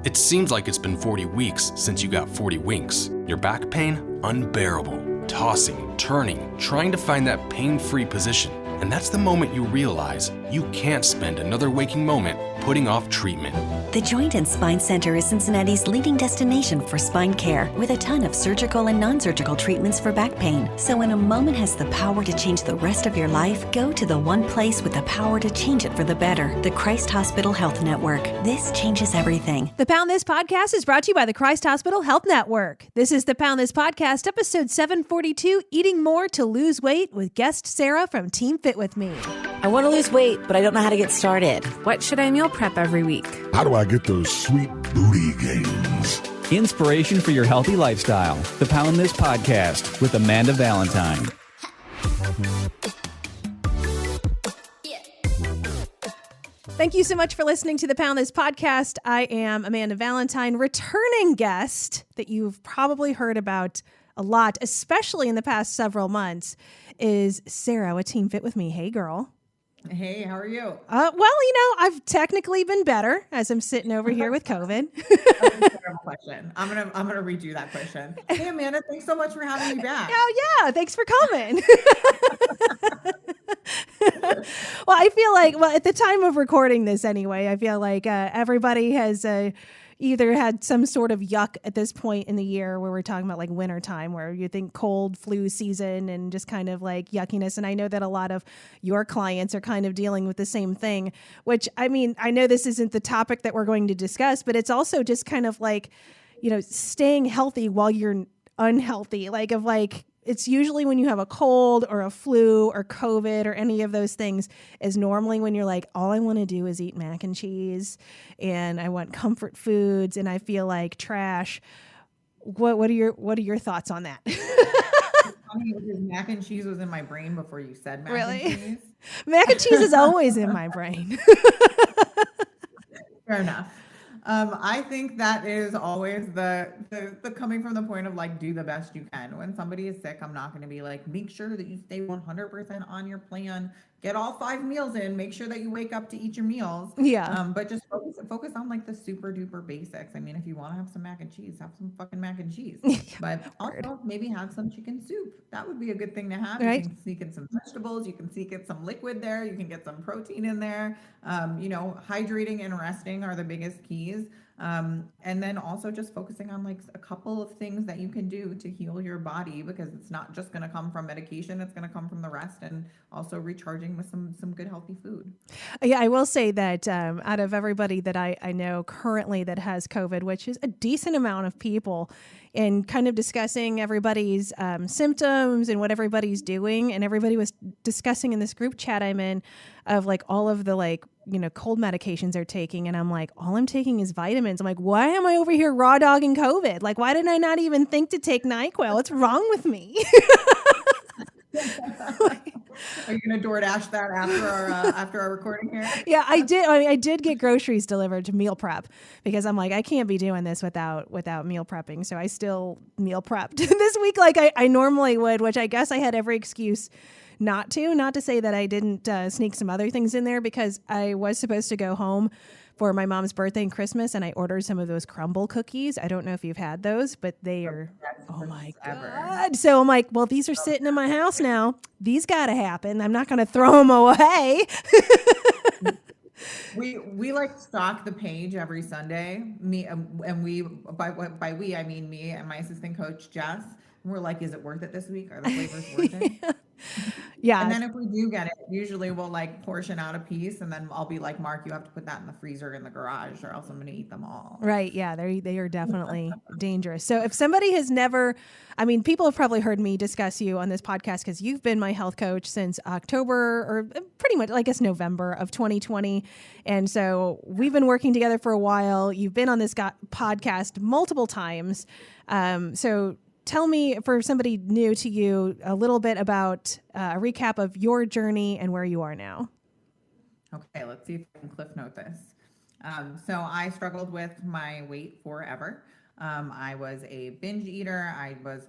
It seems like it's been 40 weeks since you got 40 winks. Your back pain? Unbearable. Tossing, turning, trying to find that pain-free position. And that's the moment you realize you can't spend another waking moment putting off treatment. The Joint and Spine Center is Cincinnati's leading destination for spine care, with a ton of surgical and non-surgical treatments for back pain. So when a moment has the power to change the rest of your life, go to the one place with the power to change it for the better, the Christ Hospital Health Network. This changes everything. The Pound This podcast is brought to you by the Christ Hospital Health Network. This is the Pound This podcast, episode 742, Eating More to Lose Weight, with guest Sarah from Team Fit With Me. I want to lose weight, but I don't know how to get started. What should I meal prep every week? How do I get those sweet booty gains? Inspiration for your healthy lifestyle. The Pound This podcast with Amanda Valentine. Thank you so much for listening to the Pound This podcast. I am Amanda Valentine, returning guest that you've probably heard about a lot, especially in the past several months, is Sarah with Team Fit With Me. Hey, girl. Hey, how are you? I've technically been better as I'm sitting over here with COVID. That's a terrible question. I'm gonna redo that question. Hey, Amanda, thanks so much for having me back. Oh yeah, thanks for coming. Well, I feel like, at the time of recording this anyway, I feel like everybody has either had some sort of yuck at this point in the year, where we're talking about like winter time, where you think cold flu season and just kind of like yuckiness. And I know that a lot of your clients are kind of dealing with the same thing, which, I mean, I know this isn't the topic that we're going to discuss, but it's also just kind of like, staying healthy while you're unhealthy. It's usually when you have a cold or a flu or COVID or any of those things, is normally when you're like, all I want to do is eat mac and cheese and I want comfort foods and I feel like trash. What are your thoughts on that? Funny, because mac and cheese was in my brain before you said mac and cheese. Mac and cheese is always in my brain. Fair enough. I think that is always the coming from the point of like, do the best you can. When somebody is sick, I'm not going to be like, make sure that you stay 100% on your plan, get all 5 meals in, make sure that you wake up to eat your meals. Yeah. But just focus on like the super duper basics. I mean, if you want to have some mac and cheese, have some fucking mac and cheese, but also maybe have some chicken soup. That would be a good thing to have. Right. You can sneak in some vegetables. You can sneak in some liquid there. You can get some protein in there. Hydrating and resting are the biggest keys. And then also just focusing on like a couple of things that you can do to heal your body, because it's not just going to come from medication. It's going to come from the rest, and also recharging with some good healthy food. Yeah, I will say that out of everybody that I know currently that has COVID, which is a decent amount of people, and kind of discussing everybody's symptoms and what everybody's doing. And everybody was discussing in this group chat I'm in of like all of the cold medications they're taking. And I'm like, all I'm taking is vitamins. I'm like, why am I over here raw dogging COVID? Like, why didn't I not even think to take NyQuil? What's wrong with me? Are you going to DoorDash that after our recording here? Yeah, I did. I did get groceries delivered to meal prep, because I'm like, I can't be doing this without meal prepping. So I still meal prepped this week like I normally would, which I guess I had every excuse not to say that I didn't sneak some other things in there, because I was supposed to go home for my mom's birthday and Christmas, and I ordered some of those crumble cookies. I don't know if you've had those, but they are, oh my God. So I'm like, well, these are sitting in my house now. These got to happen. I'm not going to throw them away. We like stock the page every Sunday. Me and we, by we, I mean me and my assistant coach, Jess. We're like, is it worth it this week? Are the flavors worth it? Yeah. And then if we do get it, usually we'll like portion out a piece, and then I'll be like, Mark, you have to put that in the freezer in the garage, or else I'm going to eat them all. Right. Yeah. They are definitely dangerous. So if somebody has never, people have probably heard me discuss you on this podcast, because you've been my health coach since October, or pretty much, I guess, November of 2020. And so we've been working together for a while. You've been on this podcast multiple times. So tell me, for somebody new to you, a little bit about a recap of your journey and where you are now. Okay, let's see if I can cliff note this. So I struggled with my weight forever. I was a binge eater. I was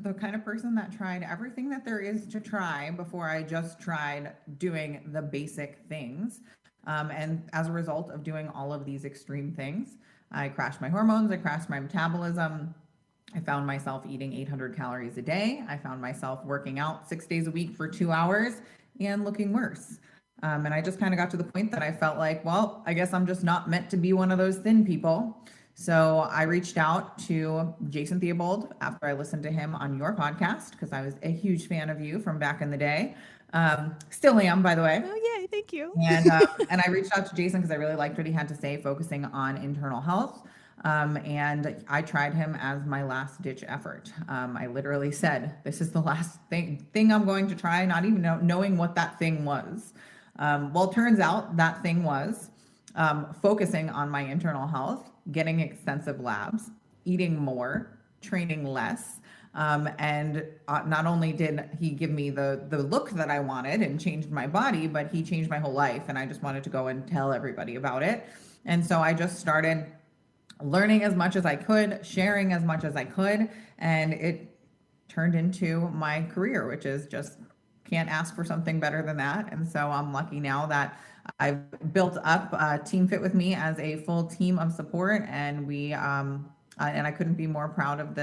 the kind of person that tried everything that there is to try before I just tried doing the basic things. And as a result of doing all of these extreme things, I crashed my hormones, I crashed my metabolism. I found myself eating 800 calories a day. I found myself working out 6 days a week for 2 hours and looking worse. And I just kind of got to the point that I felt like, well, I guess I'm just not meant to be one of those thin people. So I reached out to Jason Theobald after I listened to him on your podcast, because I was a huge fan of you from back in the day. Still am, by the way. Oh, yay. Thank you. And I reached out to Jason because I really liked what he had to say, focusing on internal health. And I tried him as my last ditch effort. I literally said, this is the last thing I'm going to try, not even knowing what that thing was. Well, it turns out that thing was focusing on my internal health, getting extensive labs, eating more, training less. And not only did he give me the look that I wanted and changed my body, but he changed my whole life. And I just wanted to go and tell everybody about it. And so I just started learning as much as I could, sharing as much as I could. And it turned into my career, which is just, can't ask for something better than that. And so I'm lucky now that I've built up Team Fit With Me as a full team of support, and we and I couldn't be more proud of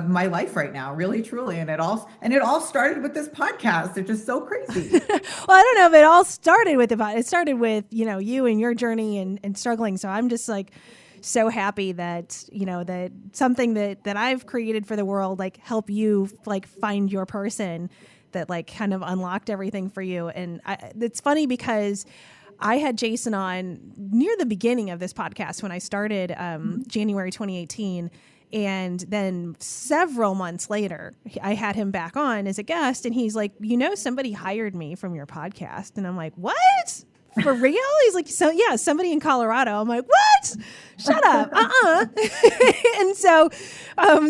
my life right now, really, truly. And it all started with this podcast. It's just so crazy. Well, I don't know if it all started with it started with, you and your journey and struggling. So I'm just like so happy that, that something that I've created for the world, like help you like find your person, that like kind of unlocked everything for you. And it's funny because I had Jason on near the beginning of this podcast when I started January 2018. And then several months later, I had him back on as a guest, and he's like, somebody hired me from your podcast. And I'm like, what? For real? He's like, so yeah, somebody in Colorado. I'm like, what? Shut up. And so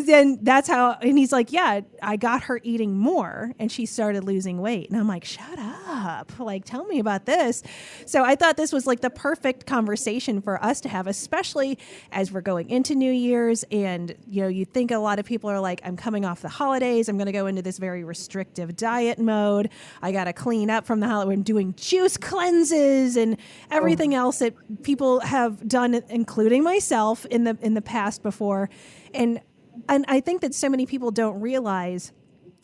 then that's how, and he's like, yeah, I got her eating more and she started losing weight. And I'm like, shut up. Like, tell me about this. So I thought this was like the perfect conversation for us to have, especially as we're going into New Year's. And, you think a lot of people are like, I'm coming off the holidays. I'm going to go into this very restrictive diet mode. I got to clean up from the holiday. I'm doing juice cleanses and everything else that people have done, including myself in the past before. And I think that so many people don't realize,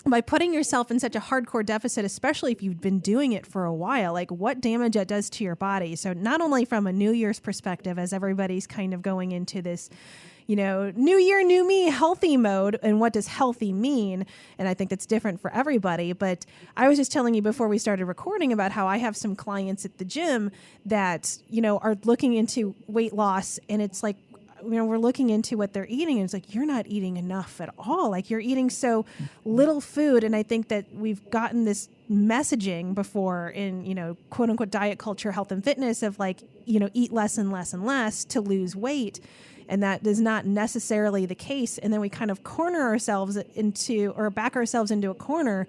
by putting yourself in such a hardcore deficit, especially if you've been doing it for a while, like what damage that does to your body. So not only from a New Year's perspective, as everybody's kind of going into this, new year, new me, healthy mode. And what does healthy mean? And I think that's different for everybody. But I was just telling you before we started recording about how I have some clients at the gym that, are looking into weight loss. And it's like, we're looking into what they're eating, and it's like, you're not eating enough at all. Like, you're eating so little food. And I think that we've gotten this messaging before in, quote unquote diet culture, health and fitness, of like, eat less and less and less to lose weight. And that is not necessarily the case. And then we kind of corner ourselves back ourselves into a corner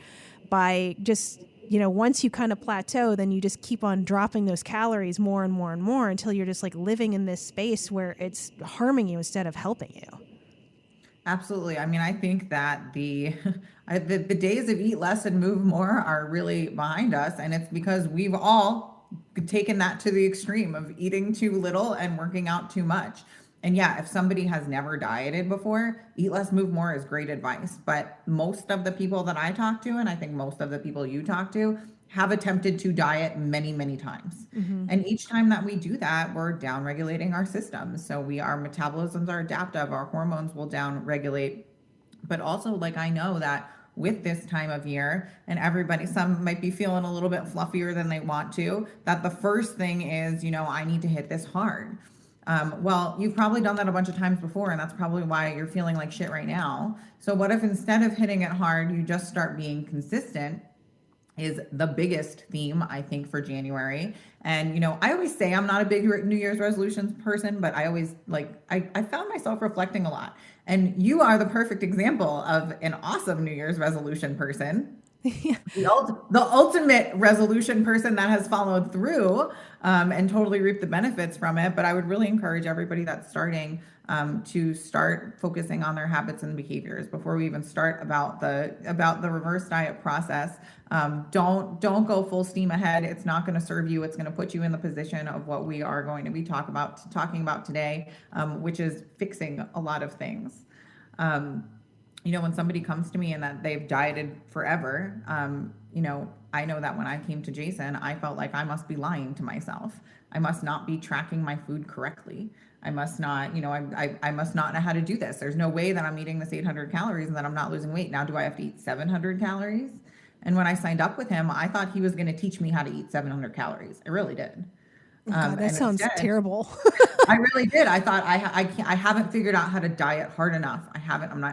by just, once you kind of plateau, then you just keep on dropping those calories more and more and more until you're just like living in this space where it's harming you instead of helping you. Absolutely. I mean, I think that the days of eat less and move more are really behind us. And it's because we've all taken that to the extreme of eating too little and working out too much. And yeah, if somebody has never dieted before, eat less, move more is great advice. But most of the people that I talk to, and I think most of the people you talk to, have attempted to diet many, many times. Mm-hmm. And each time that we do that, we're down-regulating our systems. So our metabolisms are adaptive, our hormones will down-regulate. But also, like, I know that with this time of year, and some might be feeling a little bit fluffier than they want to, that the first thing is, I need to hit this hard. Well, you've probably done that a bunch of times before, and that's probably why you're feeling like shit right now. So what if instead of hitting it hard, you just start being consistent? Is the biggest theme, I think, for January. And, I always say I'm not a big New Year's resolutions person, but I always I found myself reflecting a lot. And you are the perfect example of an awesome New Year's resolution person. The ultimate resolution person that has followed through and totally reaped the benefits from it. But I would really encourage everybody that's starting to start focusing on their habits and behaviors before we even start about the reverse diet process. Don't go full steam ahead. It's not going to serve you. It's going to put you in the position of what we are going to be talking about today, which is fixing a lot of things. When somebody comes to me and that they've dieted forever, I know that when I came to Jason, I felt like I must be lying to myself. I must not be tracking my food correctly. I must not, I must not know how to do this. There's no way that I'm eating this 800 calories and that I'm not losing weight. Now, do I have to eat 700 calories? And when I signed up with him, I thought he was going to teach me how to eat 700 calories. I really did. God, that sounds terrible. I really did. I thought I haven't figured out how to diet hard enough.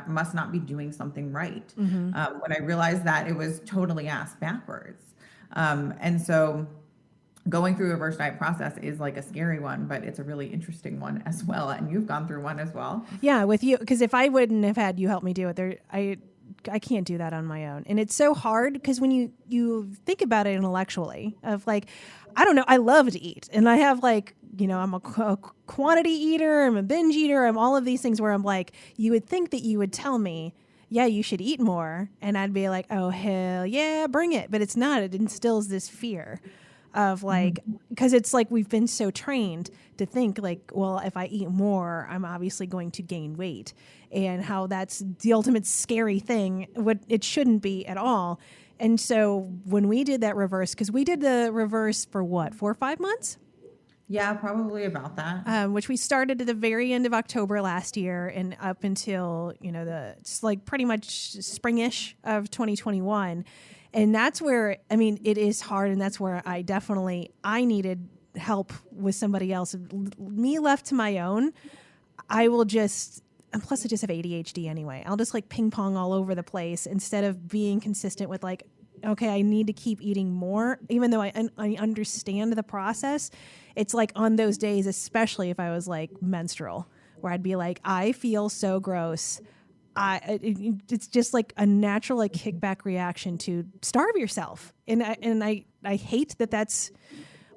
Must not be doing something right. When I realized that it was totally ass backwards. And so going through a reverse diet process is like a scary one, but it's a really interesting one as well. And you've gone through one as well. Yeah, with you, because if I wouldn't have had you help me do it, I can't do that on my own. And it's so hard because when you think about it intellectually of like, I don't know, I love to eat. And I have like, I'm a quantity eater, I'm a binge eater, I'm all of these things where I'm like, you would think that you would tell me, yeah, you should eat more. And I'd be like, oh, hell yeah, bring it. But it's not. It instills this fear of like, because it's like we've been so trained to think like, well, if I eat more, I'm obviously going to gain weight, and how that's the ultimate scary thing. What it shouldn't be at all. And so when we did that reverse, because we did the reverse for what, 4 or 5 months? Yeah, probably about that. Which we started at the very end of October last year and up until, it's like pretty much springish of 2021. And that's where, it is hard. And that's where I needed help with somebody else. Me left to my own, and plus I just have ADHD anyway. I'll just like ping pong all over the place instead of being consistent with like, okay, I need to keep eating more, even though I understand the process. It's like on those days, especially if I was like menstrual, where I'd be like, I feel so gross. It's just like a natural like kickback reaction to starve yourself. And I hate that that's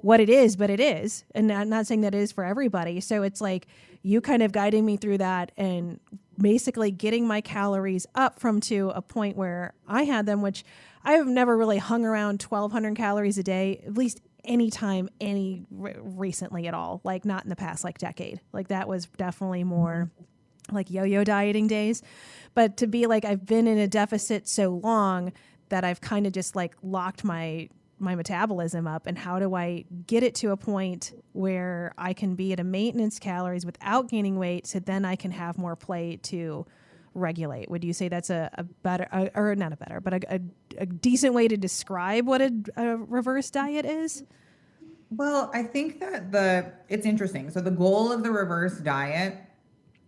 what it is, but it is. And I'm not saying that it is for everybody. So it's like you kind of guiding me through that and basically getting my calories up to a point where I had them, which I have never really hung around 1,200 calories a day, at least recently at all. Like not in the past like decade. Like that was definitely more like yo-yo dieting days. But to be like, I've been in a deficit so long that I've kind of just like locked my metabolism up, and how do I get it to a point where I can be at a maintenance calories without gaining weight, so then I can have more play to regulate? Would you say that's a better, or not a better, but a decent way to describe what a reverse diet is? Well, I think that it's interesting. So the goal of the reverse diet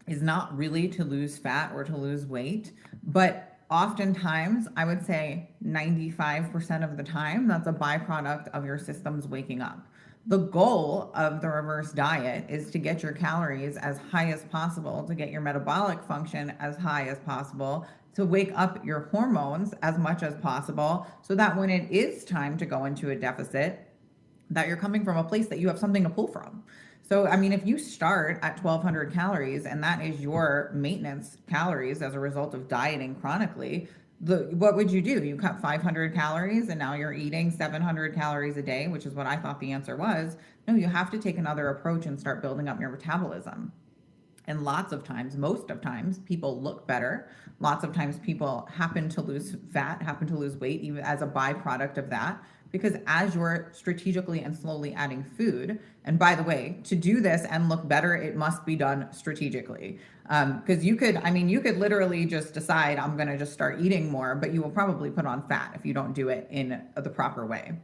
is not really to lose fat or to lose weight, but oftentimes, I would say 95% of the time, that's a byproduct of your systems waking up. The goal of the reverse diet is to get your calories as high as possible, to get your metabolic function as high as possible, to wake up your hormones as much as possible, so that when it is time to go into a deficit, that you're coming from a place that you have something to pull from. So, if you start at 1,200 calories and that is your maintenance calories as a result of dieting chronically, what would you do? You cut 500 calories and now you're eating 700 calories a day, which is what I thought the answer was. No, you have to take another approach and start building up your metabolism. And lots of times, most of times, people look better. Lots of times people happen to lose fat, happen to lose weight, even as a byproduct of that. Because as you're strategically and slowly adding food, and by the way, to do this and look better, it must be done strategically. Because you could literally just decide, I'm going to just start eating more, but you will probably put on fat if you don't do it in the proper way.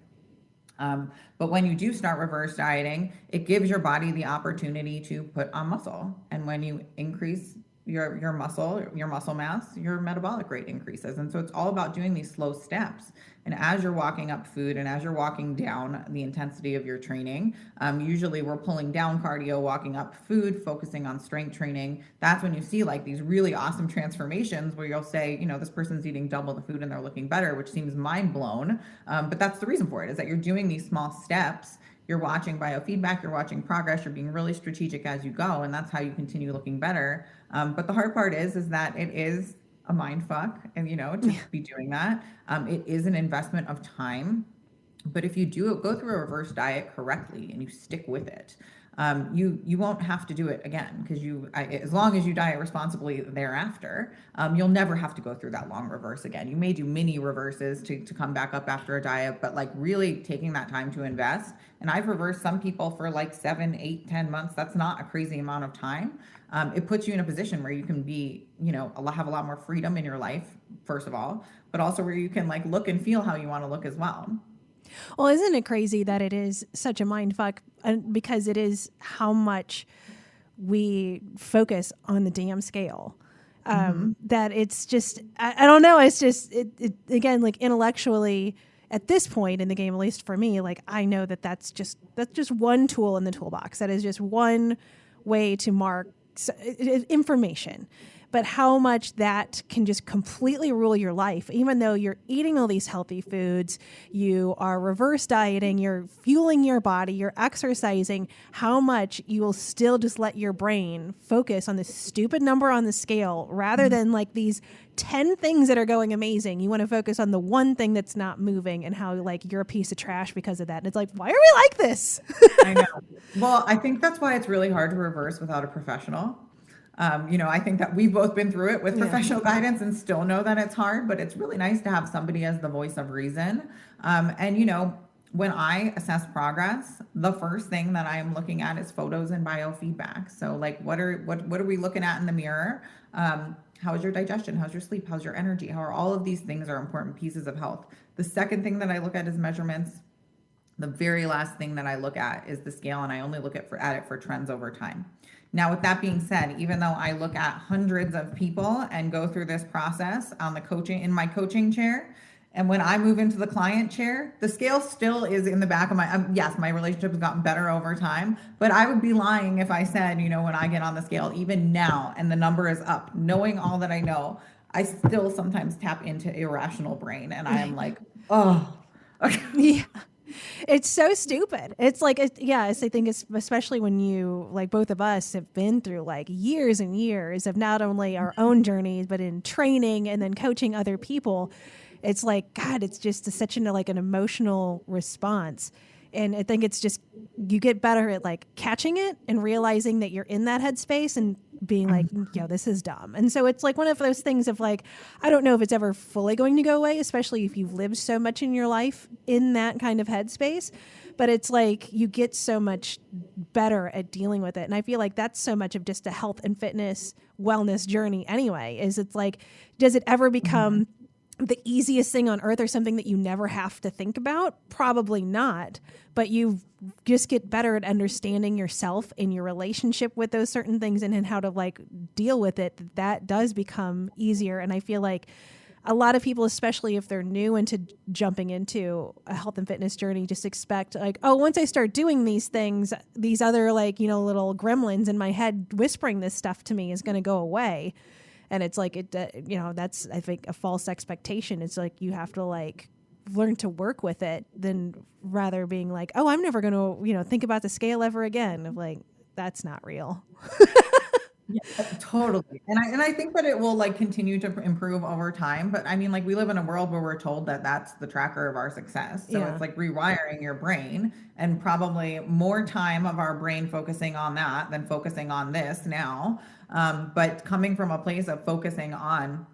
But when you do start reverse dieting, it gives your body the opportunity to put on muscle. And when you increase your muscle mass, your metabolic rate increases. And so it's all about doing these slow steps. And as you're walking up food and as you're walking down the intensity of your training, usually we're pulling down cardio, walking up food, focusing on strength training. That's when you see like these really awesome transformations where you'll say, you know, this person's eating double the food and they're looking better, which seems mind blown. But that's the reason for it, is that you're doing these small steps. You're watching biofeedback, you're watching progress, you're being really strategic as you go, and that's how you continue looking better. But the hard part is that it is a mind fuck, and you know, to be doing that. It is an investment of time. But if you do go through a reverse diet correctly and you stick with it, you won't have to do it again, because as long as you diet responsibly thereafter, you'll never have to go through that long reverse again. You may do mini reverses to come back up after a diet, but like really taking that time to invest. And I've reversed some people for like 7, 8, 10 months. That's not a crazy amount of time. It puts you in a position where you can be, you know, have a lot more freedom in your life, first of all, but also where you can like look and feel how you want to look as well. Well, isn't it crazy that it is such a mind fuck? Because it is how much we focus on the damn scale. That it's just, I don't know. It's just, it again, like intellectually at this point in the game, at least for me, like I know that's just one tool in the toolbox. That is just one way to mark information. But how much that can just completely rule your life, even though you're eating all these healthy foods, you are reverse dieting, you're fueling your body, you're exercising, how much you will still just let your brain focus on this stupid number on the scale rather than like these 10 things that are going amazing. You want to focus on the one thing that's not moving and how like you're a piece of trash because of that. And it's like, why are we like this? I know. Well, I think that's why it's really hard to reverse without a professional. You know, I think that we've both been through it with professional guidance and still know that it's hard, but it's really nice to have somebody as the voice of reason. And, you know, when I assess progress, the first thing that I am looking at is photos and biofeedback. So like, what are we looking at in the mirror? How is your digestion? How's your sleep? How's your energy? How are all of these things are important pieces of health. The second thing that I look at is measurements. The very last thing that I look at is the scale, and I only look at it for trends over time. Now, with that being said, even though I look at hundreds of people and go through this process in my coaching chair, and when I move into the client chair, the scale still is in the back of my, yes, my relationship has gotten better over time, but I would be lying if I said, you know, when I get on the scale, even now, and the number is up, knowing all that I know, I still sometimes tap into irrational brain, and I am like, oh, okay. Yeah. It's so stupid. It's like, I think it's especially when you, like both of us have been through like years and years of not only our own journeys, but in training and then coaching other people. It's like, God, it's just such an emotional response. And I think it's just, you get better at like catching it and realizing that you're in that headspace and being like, yo, this is dumb. And so it's like one of those things of like, I don't know if it's ever fully going to go away, especially if you've lived so much in your life in that kind of headspace. But it's like you get so much better at dealing with it. And I feel like that's so much of just a health and fitness wellness journey anyway, is it's like, does it ever become the easiest thing on earth or something that you never have to think about? Probably not. But you just get better at understanding yourself and your relationship with those certain things and how to like deal with it. That does become easier. And I feel like a lot of people, especially if they're new into jumping into a health and fitness journey, just expect like, oh, once I start doing these things, these other like, you know, little gremlins in my head whispering this stuff to me is going to go away. And it's like, that's, I think, a false expectation. It's like you have to like learn to work with it than rather being like, oh, I'm never going to, you know, think about the scale ever again. Of like, that's not real. Yeah, totally. And I think that it will like continue to improve over time. But I mean, like we live in a world where we're told that that's the tracker of our success. So it's like rewiring your brain, and probably more time of our brain focusing on that than focusing on this now. But coming from a place of focusing on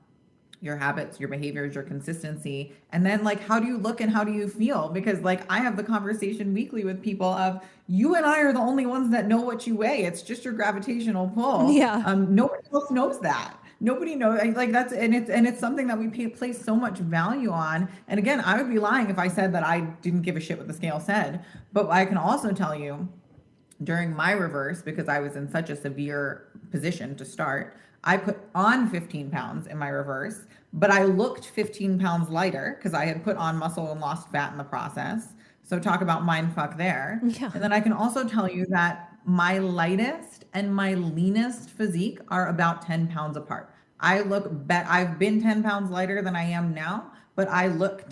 your habits, your behaviors, your consistency, and then like, how do you look and how do you feel? Because like I have the conversation weekly with people of, you and I are the only ones that know what you weigh. It's just your gravitational pull. Yeah. Nobody else knows that. Nobody knows, like that's, and it's something that we place so much value on. And again, I would be lying if I said that I didn't give a shit what the scale said, but I can also tell you during my reverse, because I was in such a severe position to start, I put on 15 pounds in my reverse, but I looked 15 pounds lighter because I had put on muscle and lost fat in the process. So talk about mind fuck there. Yeah. And then I can also tell you that my lightest and my leanest physique are about 10 pounds apart. I've been 10 pounds lighter than I am now, but I look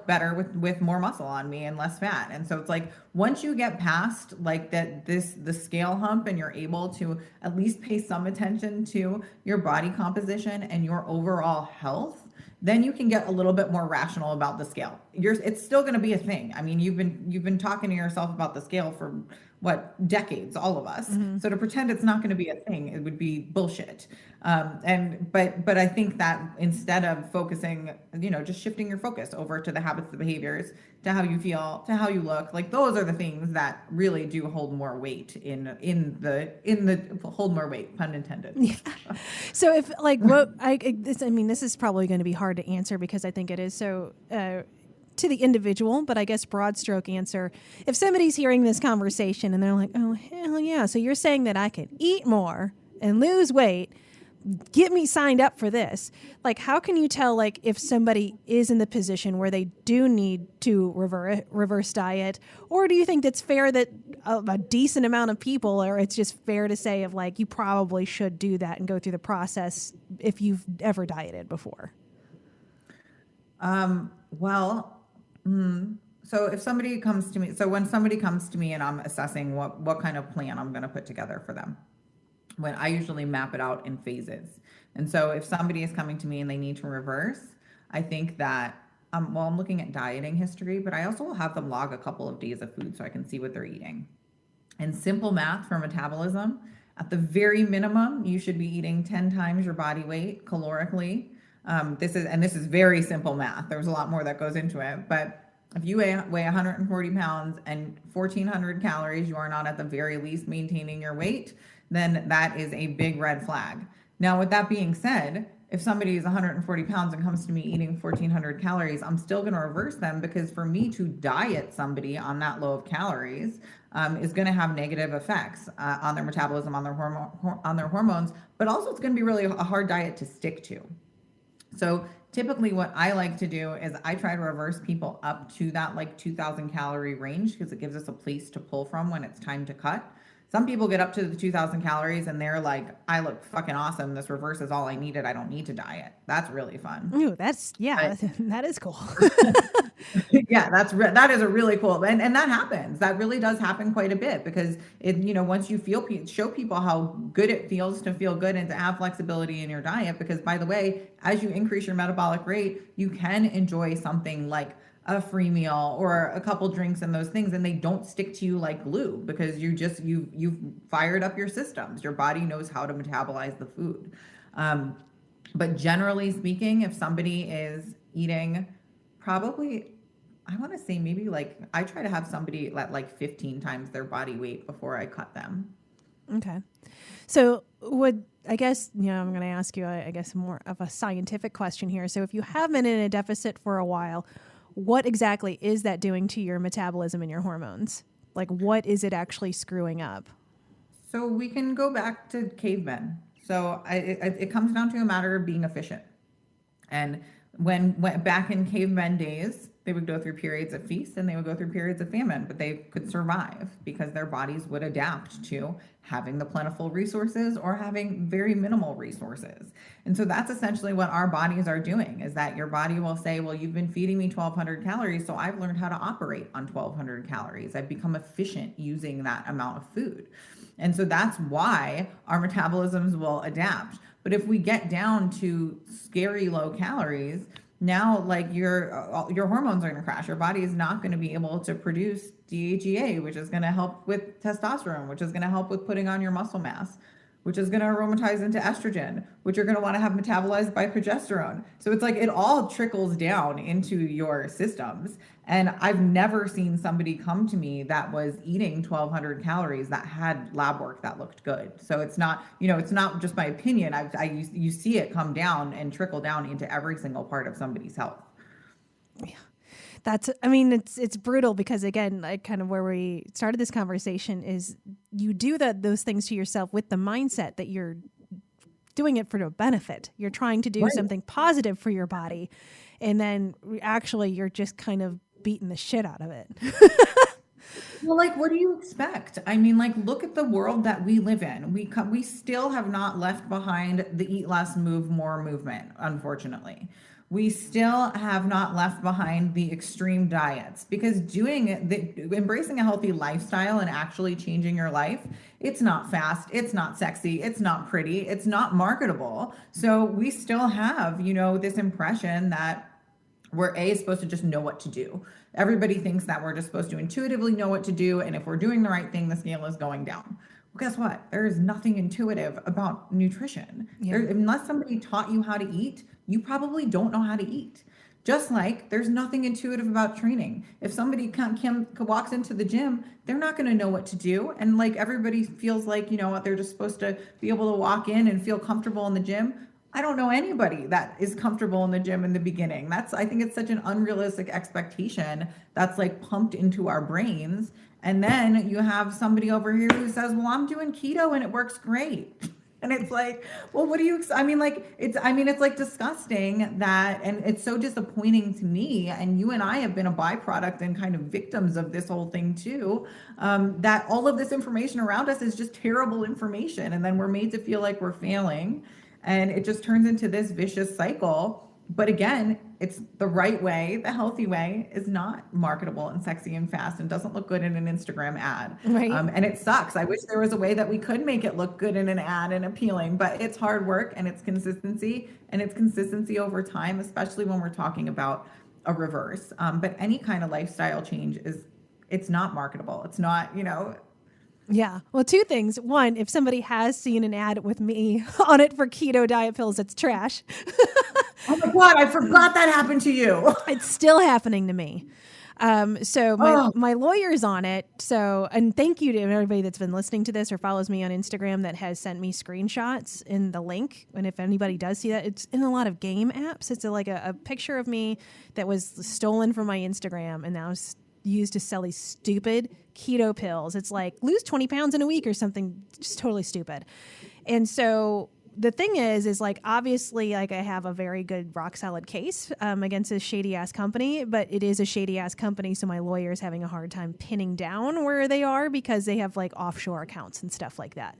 better with more muscle on me and less fat. And so it's like, once you get past like the scale hump and you're able to at least pay some attention to your body composition and your overall health, then you can get a little bit more rational about the scale. It's still going to be a thing. I mean, you've been talking to yourself about the scale for what, decades, all of us. So to pretend it's not going to be a thing, it would be bullshit. But I think that instead of focusing, just shifting your focus over to the habits, the behaviors, to how you feel, to how you look, like those are the things that really do hold more weight in the hold more weight, pun intended. Yeah. So if like this is probably going to be hard to answer because I think it is so to the individual, but I guess broad stroke answer. If somebody's hearing this conversation and they're like, oh, hell yeah. So you're saying that I can eat more and lose weight, get me signed up for this. Like, how can you tell, like, if somebody is in the position where they do need to reverse diet, or do you think it's fair that a decent amount of people, or it's just fair to say of like, you probably should do that and go through the process if you've ever dieted before? So if somebody comes to me, when somebody comes to me and I'm assessing what kind of plan I'm going to put together for them, when I usually map it out in phases. And so if somebody is coming to me and they need to reverse, I think that, I'm looking at dieting history, but I also will have them log a couple of days of food so I can see what they're eating. And simple math for metabolism, at the very minimum, you should be eating 10 times your body weight calorically. This is very simple math. There's a lot more that goes into it, but if you weigh 140 pounds and 1,400 calories, you are not at the very least maintaining your weight, then that is a big red flag. Now, with that being said, if somebody is 140 pounds and comes to me eating 1,400 calories, I'm still going to reverse them, because for me to diet somebody on that low of calories is going to have negative effects on their metabolism, on their hormones, but also it's going to be really a hard diet to stick to. So typically what I like to do is I try to reverse people up to that like 2,000 calorie range, because it gives us a place to pull from when it's time to cut. Some people get up to the 2,000 calories and they're like, I look fucking awesome. This reverse is all I needed. I don't need to diet. That's really fun. Ooh, that is cool. Yeah, that is a really cool, and that happens. That really does happen quite a bit, because once you show people how good it feels to feel good and to have flexibility in your diet, because by the way, as you increase your metabolic rate, you can enjoy something like a free meal or a couple drinks and those things, and they don't stick to you like glue, because you've fired up your systems. Your body knows how to metabolize the food. But generally speaking, if somebody is eating probably, I want to say maybe like, I try to have somebody at like 15 times their body weight before I cut them. Okay. So I'm going to ask you, I guess, more of a scientific question here. So if you have been in a deficit for a while, what exactly is that doing to your metabolism and your hormones? Like, what is it actually screwing up? So we can go back to cavemen. So it comes down to a matter of being efficient. And when back in cavemen days, they would go through periods of feast and they would go through periods of famine, but they could survive because their bodies would adapt to having the plentiful resources or having very minimal resources. And so that's essentially what our bodies are doing, is that your body will say, well, you've been feeding me 1,200 calories, so I've learned how to operate on 1,200 calories. I've become efficient using that amount of food. And so that's why our metabolisms will adapt. But if we get down to scary low calories, now like your hormones are going to crash. Your body is not going to be able to produce DHEA, which is going to help with testosterone, which is going to help with putting on your muscle mass, which is going to aromatize into estrogen, which you're going to want to have metabolized by progesterone. So it's like it all trickles down into your systems. And I've never seen somebody come to me that was eating 1,200 calories that had lab work that looked good. So it's not, it's not just my opinion. You see it come down and trickle down into every single part of somebody's health. Yeah. it's brutal because again, like kind of where we started this conversation is you do those things to yourself with the mindset that you're doing it for no benefit. You're trying to do something positive for your body. And then actually you're just kind of beating the shit out of it. Well, like, what do you expect? I mean, like, look at the world that we live in. We still have not left behind the eat less, move more movement, unfortunately. We still have not left behind the extreme diets because embracing a healthy lifestyle and actually changing your life, it's not fast, it's not sexy, it's not pretty, it's not marketable. So we still have, this impression that we're supposed to just know what to do. Everybody thinks that we're just supposed to intuitively know what to do. And if we're doing the right thing, the scale is going down. Well, guess what? There is nothing intuitive about nutrition. Unless somebody taught you how to eat, you probably don't know how to eat. Just like there's nothing intuitive about training. If somebody walks into the gym, they're not going to know what to do. And like everybody feels like, they're just supposed to be able to walk in and feel comfortable in the gym. I don't know anybody that is comfortable in the gym in the beginning. I think it's such an unrealistic expectation that's like pumped into our brains. And then you have somebody over here who says, well, I'm doing keto and it works great. And it's like, well, what do you, it's like disgusting that, and it's so disappointing to me. And you and I have been a byproduct and kind of victims of this whole thing too, that all of this information around us is just terrible information. And then we're made to feel like we're failing. And it just turns into this vicious cycle. But again, it's the right way. The healthy way is not marketable and sexy and fast and doesn't look good in an Instagram ad. Right. And it sucks. I wish there was a way that we could make it look good in an ad and appealing, but it's hard work and it's consistency over time, especially when we're talking about a reverse. But any kind of lifestyle change it's not marketable. It's not, Yeah. Well, two things. One, if somebody has seen an ad with me on it for keto diet pills, it's trash. Oh my God, I forgot that happened to you. It's still happening to me. So my lawyer's on it. So, and thank you to everybody that's been listening to this or follows me on Instagram that has sent me screenshots in the link. And if anybody does see that, it's in a lot of game apps. It's like a picture of me that was stolen from my Instagram and now is used to sell these stupid keto pills. It's like lose 20 pounds in a week or something, just totally stupid. And so the thing is like, obviously, like I have a very good rock solid case against this shady ass company, but it is a shady ass company. So my lawyer is having a hard time pinning down where they are because they have like offshore accounts and stuff like that.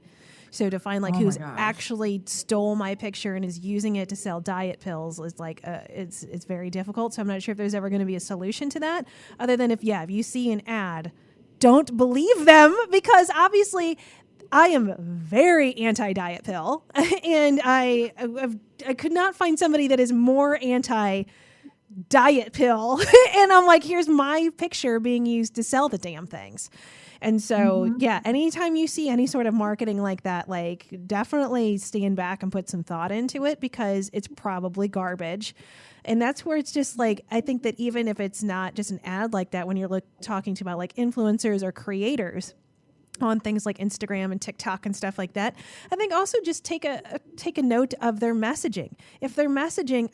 So to find like who's actually stole my picture and is using it to sell diet pills is like, it's very difficult. So I'm not sure if there's ever going to be a solution to that other than if you see an ad, don't believe them because obviously I am very anti-diet pill and I could not find somebody that is more anti-diet pill. And I'm like, here's my picture being used to sell the damn things. And so, anytime you see any sort of marketing like that, like definitely stand back and put some thought into it because it's probably garbage. And that's where it's just like, I think that even if it's not just an ad like that, when you're talking to about like influencers or creators on things like Instagram and TikTok and stuff like that, I think also just take a note of their messaging. If their messaging,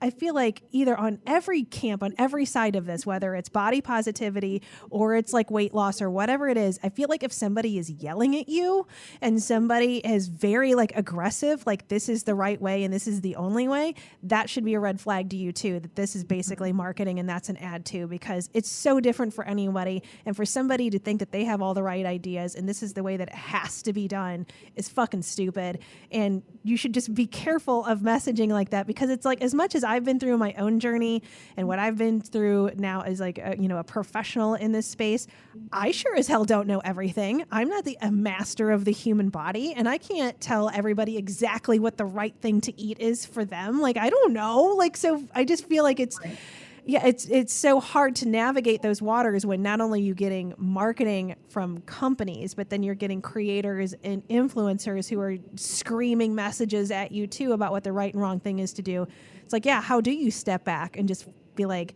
I feel like either on every camp, on every side of this, whether it's body positivity or it's like weight loss or whatever it is, I feel like if somebody is yelling at you and somebody is very like aggressive, like this is the right way and this is the only way, that should be a red flag to you too, that this is basically marketing and that's an ad too, because it's so different for anybody. And for somebody to think that they have all the right ideas and this is the way that it has to be done is fucking stupid. And you should just be careful of messaging like that because it's like, as much as I've been through my own journey and what I've been through now as like a professional in this space, I sure as hell don't know everything. I'm not a master of the human body and I can't tell everybody exactly what the right thing to eat is for them. Like, I don't know. Like, so I just feel like it's so hard to navigate those waters when not only you getting marketing from companies, but then you're getting creators and influencers who are screaming messages at you too about what the right and wrong thing is to do. It's like, how do you step back and just be like,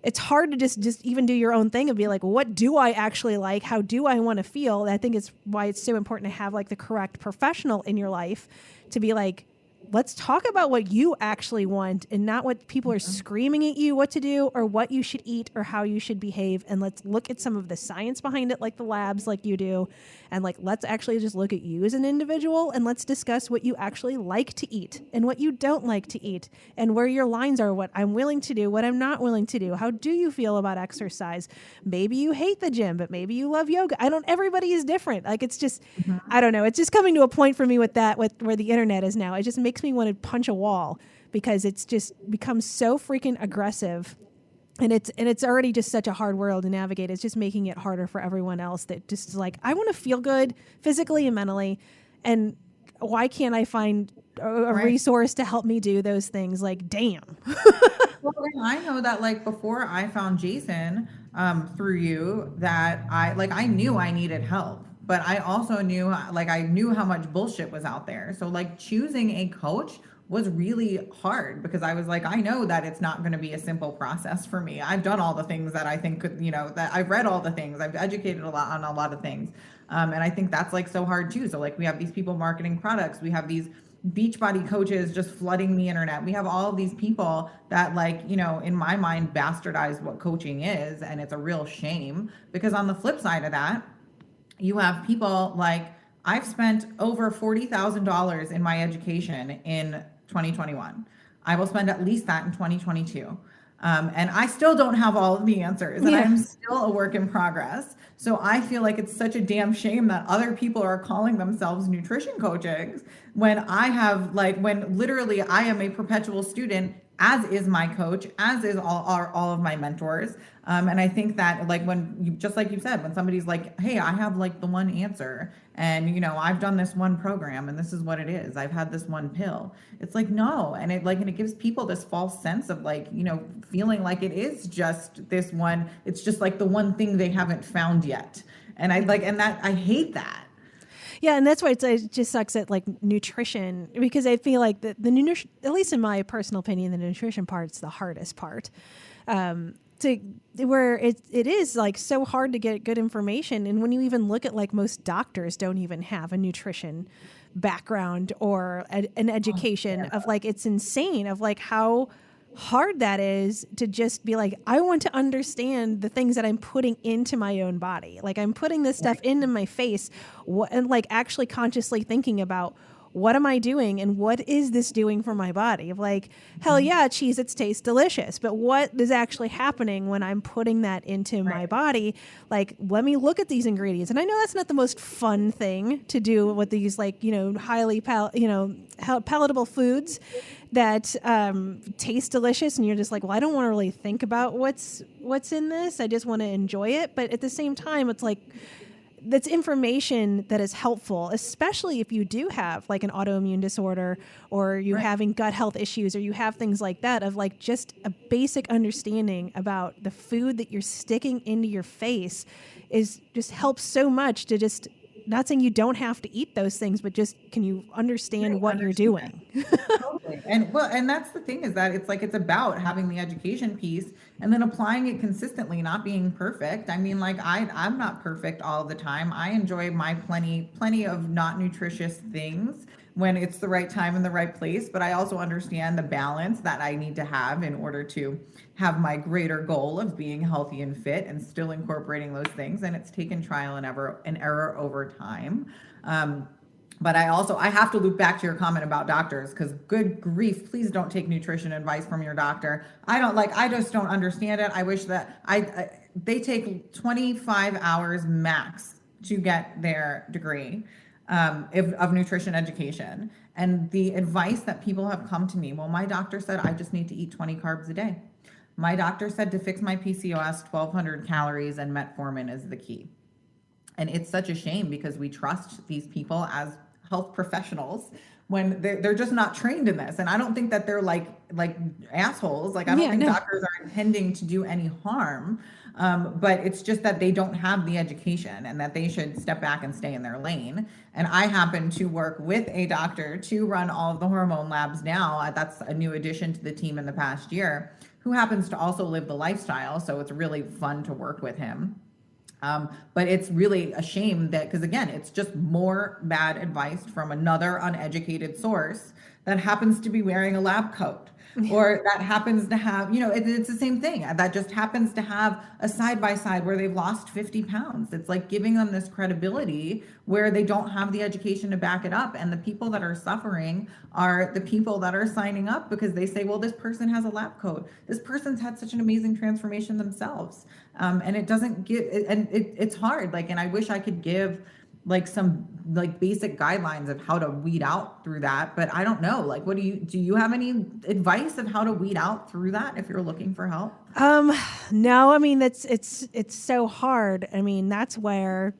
it's hard to just even do your own thing and be like, what do I actually like? How do I want to feel? I think it's why it's so important to have like the correct professional in your life to be like, let's talk about what you actually want and not what people are screaming at you what to do or what you should eat or how you should behave. And let's look at some of the science behind it, like the labs, like you do. And like, let's actually just look at you as an individual and let's discuss what you actually like to eat and what you don't like to eat and where your lines are, what I'm willing to do, what I'm not willing to do. How do you feel about exercise? Maybe you hate the gym, but maybe you love yoga. Everybody is different. Like, it's just, I don't know. It's just coming to a point for me with that, with where the internet is now. It just makes me want to punch a wall because it's just become so freaking aggressive. And it's already just such a hard world to navigate. It's just making it harder for everyone else that just is like, I want to feel good physically and mentally. And why can't I find a resource to help me do those things? Like, damn. Well, I know that like before I found Jason through you, that I knew I needed help, but I also knew I knew how much bullshit was out there. So like choosing a coach was really hard because I was like, I know that it's not going to be a simple process for me. I've done all the things that I think could, that I've read all the things, I've educated a lot on a lot of things. And I think that's like so hard too. So like we have these people marketing products, we have these Beachbody coaches just flooding the internet. We have all of these people that in my mind bastardize what coaching is. And it's a real shame because on the flip side of that, you have people like I've spent over $40,000 in my education in 2021. I will spend at least that in 2022. And I still don't have all of the answers and I'm still a work in progress. So I feel like it's such a damn shame that other people are calling themselves nutrition coaches when I have when literally I am a perpetual student, as is my coach, as is all of my mentors. And I think that when you, just like you said, when somebody's like, hey, I have the one answer and, I've done this one program and this is what it is. I've had this one pill. It's like, no. And it gives people this false sense of feeling like it is just this one. It's just the one thing they haven't found yet. And I hate that. Yeah, and that's why it just sucks at nutrition because I feel like the nutrition, at least in my personal opinion, the nutrition part's the hardest part. Where it is so hard to get good information, and when you even look at most doctors don't even have a nutrition background or an education of it's insane of how hard that is to just be I want to understand the things that I'm putting into my own body. I'm putting this stuff into my face and actually consciously thinking about what am I doing and what is this doing for my body? Of hell yeah, Cheez-Its taste delicious, but what is actually happening when I'm putting that into my body? Let me look at these ingredients. And I know that's not the most fun thing to do with these highly palatable foods that taste delicious, and you're just well, I don't want to really think about what's in this. I just want to enjoy it. But at the same time, it's that's information that is helpful, especially if you do have an autoimmune disorder or you're having gut health issues or you have things like that of just a basic understanding about the food that you're sticking into your face is just helps so much to just not saying you don't have to eat those things, but just can you understand what you're doing? Totally. And that's the thing is that it's about having the education piece and then applying it consistently, not being perfect. I mean, I'm not perfect all the time. I enjoy my plenty of not nutritious things when it's the right time and the right place. But I also understand the balance that I need to have in order to have my greater goal of being healthy and fit and still incorporating those things. And it's taken trial and error over time. But I have to loop back to your comment about doctors because good grief, please don't take nutrition advice from your doctor. I just don't understand it. I wish that they take 25 hours max to get their degree of nutrition education. And the advice that people have come to me, well, my doctor said I just need to eat 20 carbs a day. My doctor said to fix my PCOS, 1,200 calories and metformin is the key. And it's such a shame because we trust these people as health professionals when they're just not trained in this. And I don't think that they're like assholes. I don't think doctors are intending to do any harm. But it's just that they don't have the education and that they should step back and stay in their lane. And I happen to work with a doctor to run all of the hormone labs now. That's a new addition to the team in the past year, who happens to also live the lifestyle. So it's really fun to work with him. But it's really a shame that, because again, it's just more bad advice from another uneducated source that happens to be wearing a lab coat, or that happens to have, it's the same thing. That just happens to have a side by side where they've lost 50 pounds. It's like giving them this credibility where they don't have the education to back it up. And the people that are suffering are the people that are signing up because they say, well, this person has a lab coat. This person's had such an amazing transformation themselves. And it doesn't it's hard. Like, and I wish I could give like some like basic guidelines of how to weed out through that, but I don't know. Like, do you have any advice of how to weed out through that if you're looking for help? No, I mean, it's so hard. I mean, that's where,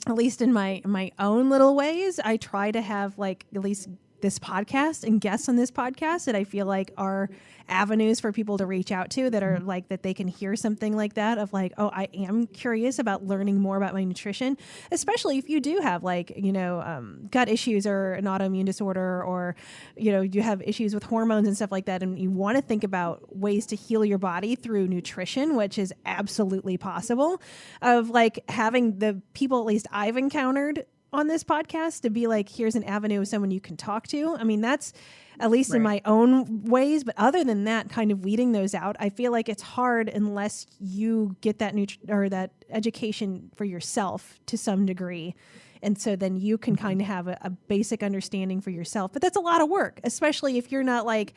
at least in my own little ways, I try to have like at least this podcast and guests on this podcast that I feel like are avenues for people to reach out to that are like, that they can hear something like that of like, oh, I am curious about learning more about my nutrition, especially if you do have like, gut issues or an autoimmune disorder, or, you have issues with hormones and stuff like that. And you want to think about ways to heal your body through nutrition, which is absolutely possible, of like having the people, at least I've encountered on this podcast, to be like, here's an avenue of someone you can talk to. I mean, that's at least in my own ways. But other than that, kind of weeding those out, I feel like it's hard unless you get that that education for yourself to some degree. And so then you can kind of have a basic understanding for yourself. But that's a lot of work, especially if you're not like,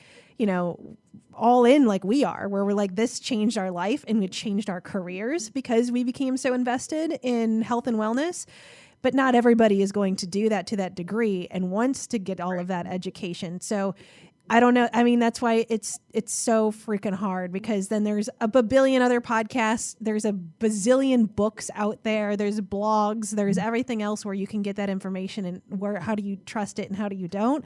all in like we are, where we're like, this changed our life and it changed our careers because we became so invested in health and wellness. But not everybody is going to do that to that degree and wants to get all of that education. So I don't know. I mean, that's why it's so freaking hard, because then there's a babillion other podcasts. There's a bazillion books out there. There's blogs. There's everything else where you can get that information, and how do you trust it and how do you don't?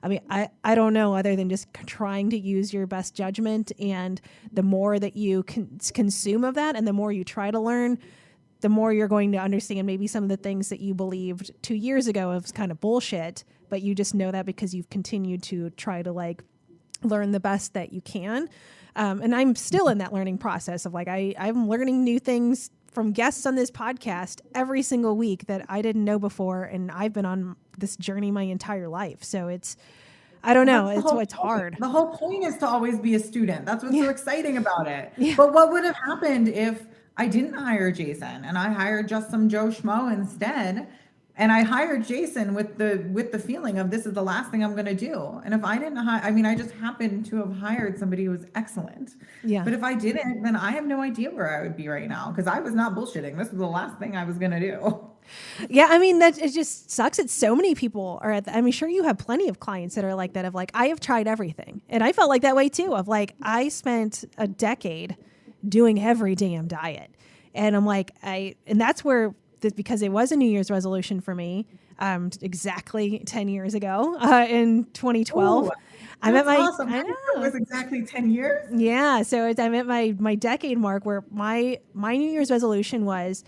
I mean, I don't know, other than just trying to use your best judgment. And the more that you consume of that and the more you try to learn, the more you're going to understand maybe some of the things that you believed 2 years ago was kind of bullshit, but you just know that because you've continued to try to like learn the best that you can. And I'm still in that learning process of like, I'm learning new things from guests on this podcast every single week that I didn't know before. And I've been on this journey my entire life. So I don't know. It's hard. The whole point is to always be a student. That's what's so exciting about it. Yeah. But what would have happened if I didn't hire Jason and I hired just some Joe Schmo instead? And I hired Jason with the feeling of, this is the last thing I'm going to do. And if I didn't I just happened to have hired somebody who was excellent. Yeah. But if I didn't, then I have no idea where I would be right now, because I was not bullshitting. This was the last thing I was going to do. Yeah, I mean, it just sucks that so many people are sure you have plenty of clients that are like that, of like, I have tried everything. And I felt like that way too, of like, I spent a decade doing every damn diet. And I'm like, and that's where, because it was a New Year's resolution for me, exactly 10 years ago, in 2012. Ooh, I'm at awesome. I know. It was exactly 10 years. Yeah. So I'm at my decade mark, where my New Year's resolution was,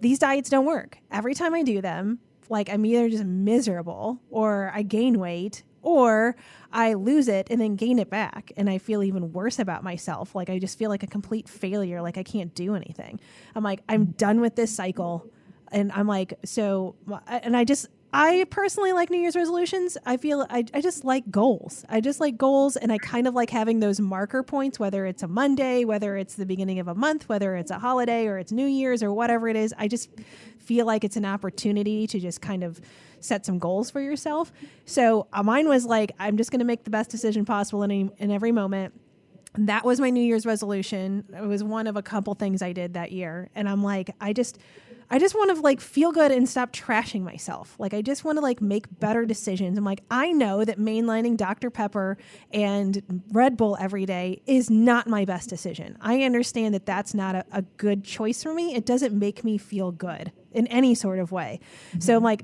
these diets don't work. Every time I do them, like, I'm either just miserable, or I gain weight, or I lose it and then gain it back. And I feel even worse about myself. Like, I just feel like a complete failure. Like, I can't do anything. I'm like, I'm done with this cycle. And I'm like, I personally like New Year's resolutions. I feel I just like goals. I just like goals. And I kind of like having those marker points, whether it's a Monday, whether it's the beginning of a month, whether it's a holiday or it's New Year's or whatever it is. I just feel like it's an opportunity to just kind of set some goals for yourself. So mine was like, I'm just going to make the best decision possible in every moment. And that was my New Year's resolution. It was one of a couple things I did that year. And I'm like, I just want to like feel good and stop trashing myself. Like, I just want to like make better decisions. I'm like, I know that mainlining Dr. Pepper and Red Bull every day is not my best decision. I understand that that's not a good choice for me. It doesn't make me feel good in any sort of way. Mm-hmm. So I'm like,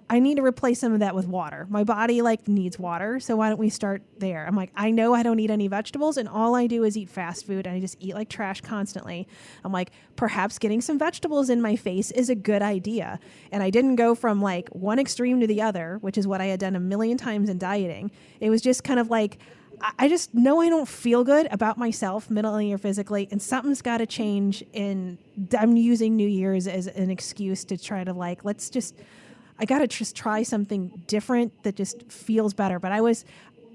I need to replace some of that with water. My body like needs water. So why don't we start there? I'm like, I know I don't eat any vegetables, and all I do is eat fast food, and I just eat like trash constantly. I'm like, perhaps getting some vegetables in my face is a good idea. And I didn't go from like one extreme to the other, which is what I had done a million times in dieting. It was just kind of like, I just know I don't feel good about myself mentally or physically, and something's got to change. And I'm using New Year's as an excuse to try to like, I got to just try something different that just feels better. But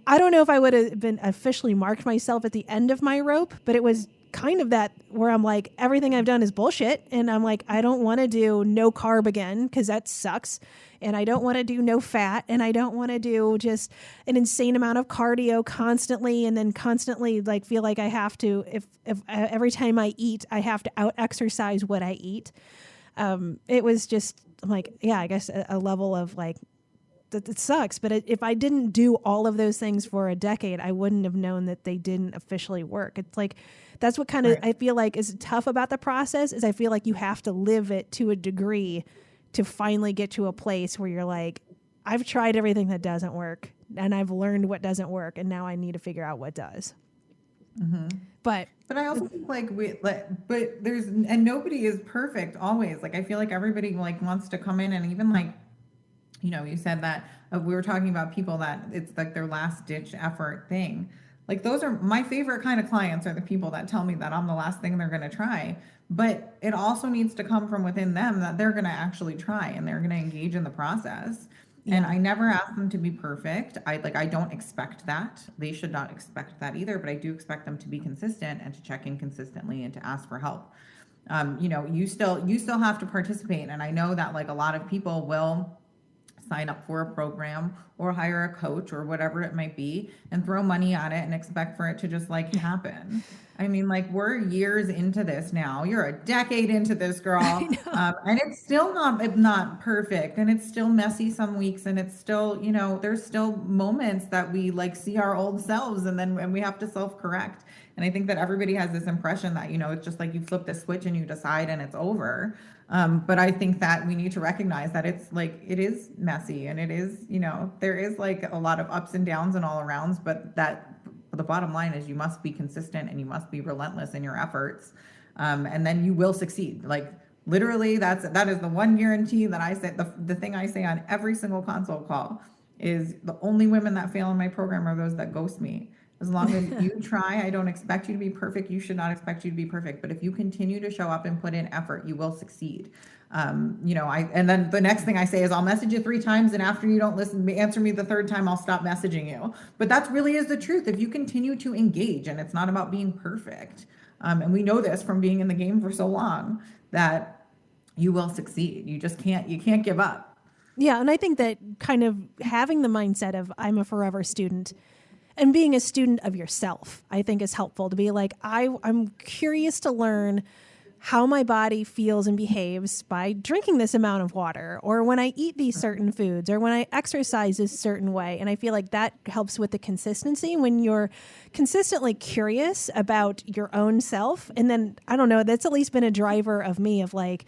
I don't know if I would have been officially marked myself at the end of my rope, but it was kind of that where I'm like, everything I've done is bullshit. And I'm like, I don't want to do no carb again because that sucks. And I don't want to do no fat. And I don't want to do just an insane amount of cardio constantly and then constantly like feel like I have to, if every time I eat, I have to out exercise what I eat. It was just like, yeah, I guess a level of like, that it sucks. But if I didn't do all of those things for a decade, I wouldn't have known that they didn't officially work. It's like, that's what kind of I feel like is tough about the process is I feel like you have to live it to a degree to finally get to a place where you're like, I've tried everything that doesn't work and I've learned what doesn't work. And now I need to figure out what does. Mm-hmm. But I also think but there's, and nobody is perfect always. Like, I feel like everybody like wants to come in and even like, you know, you said that we were talking about people that it's like their last ditch effort thing. Like those are my favorite kind of clients are the people that tell me that I'm the last thing they're going to try, but it also needs to come from within them that they're going to actually try and they're going to engage in the process. Yeah. And I never ask them to be perfect. I don't expect that. They should not expect that either, but I do expect them to be consistent and to check in consistently and to ask for help. You know, you still have to participate. And I know that like a lot of people will sign up for a program or hire a coach or whatever it might be and throw money at it and expect for it to just like happen. I mean, like we're years into this now. You're a decade into this, girl. And it's still not perfect and it's still messy some weeks and it's still, you know, there's still moments that we like see our old selves and we have to self-correct. And I think that everybody has this impression that, you know, it's just like you flip the switch and you decide and it's over. But I think that we need to recognize that it's like, it is messy and it is, you know, there is like a lot of ups and downs and all arounds, but that the bottom line is you must be consistent and you must be relentless in your efforts. And then you will succeed. Like literally that is the one guarantee that I say, the thing I say on every single consult call is the only women that fail in my program are those that ghost me. As long as you try, I don't expect you to be perfect. You should not expect you to be perfect. But if you continue to show up and put in effort, you will succeed. You know, and then the next thing I say is I'll message you 3 times. And after you don't answer me the 3rd time, I'll stop messaging you. But that really is the truth. If you continue to engage, and it's not about being perfect. And we know this from being in the game for so long, that you will succeed. You can't give up. Yeah. And I think that kind of having the mindset of I'm a forever student and being a student of yourself, I think is helpful to be like, I'm curious to learn how my body feels and behaves by drinking this amount of water, or when I eat these certain foods, or when I exercise this certain way. And I feel like that helps with the consistency when you're consistently curious about your own self. And then, I don't know, that's at least been a driver of me of like,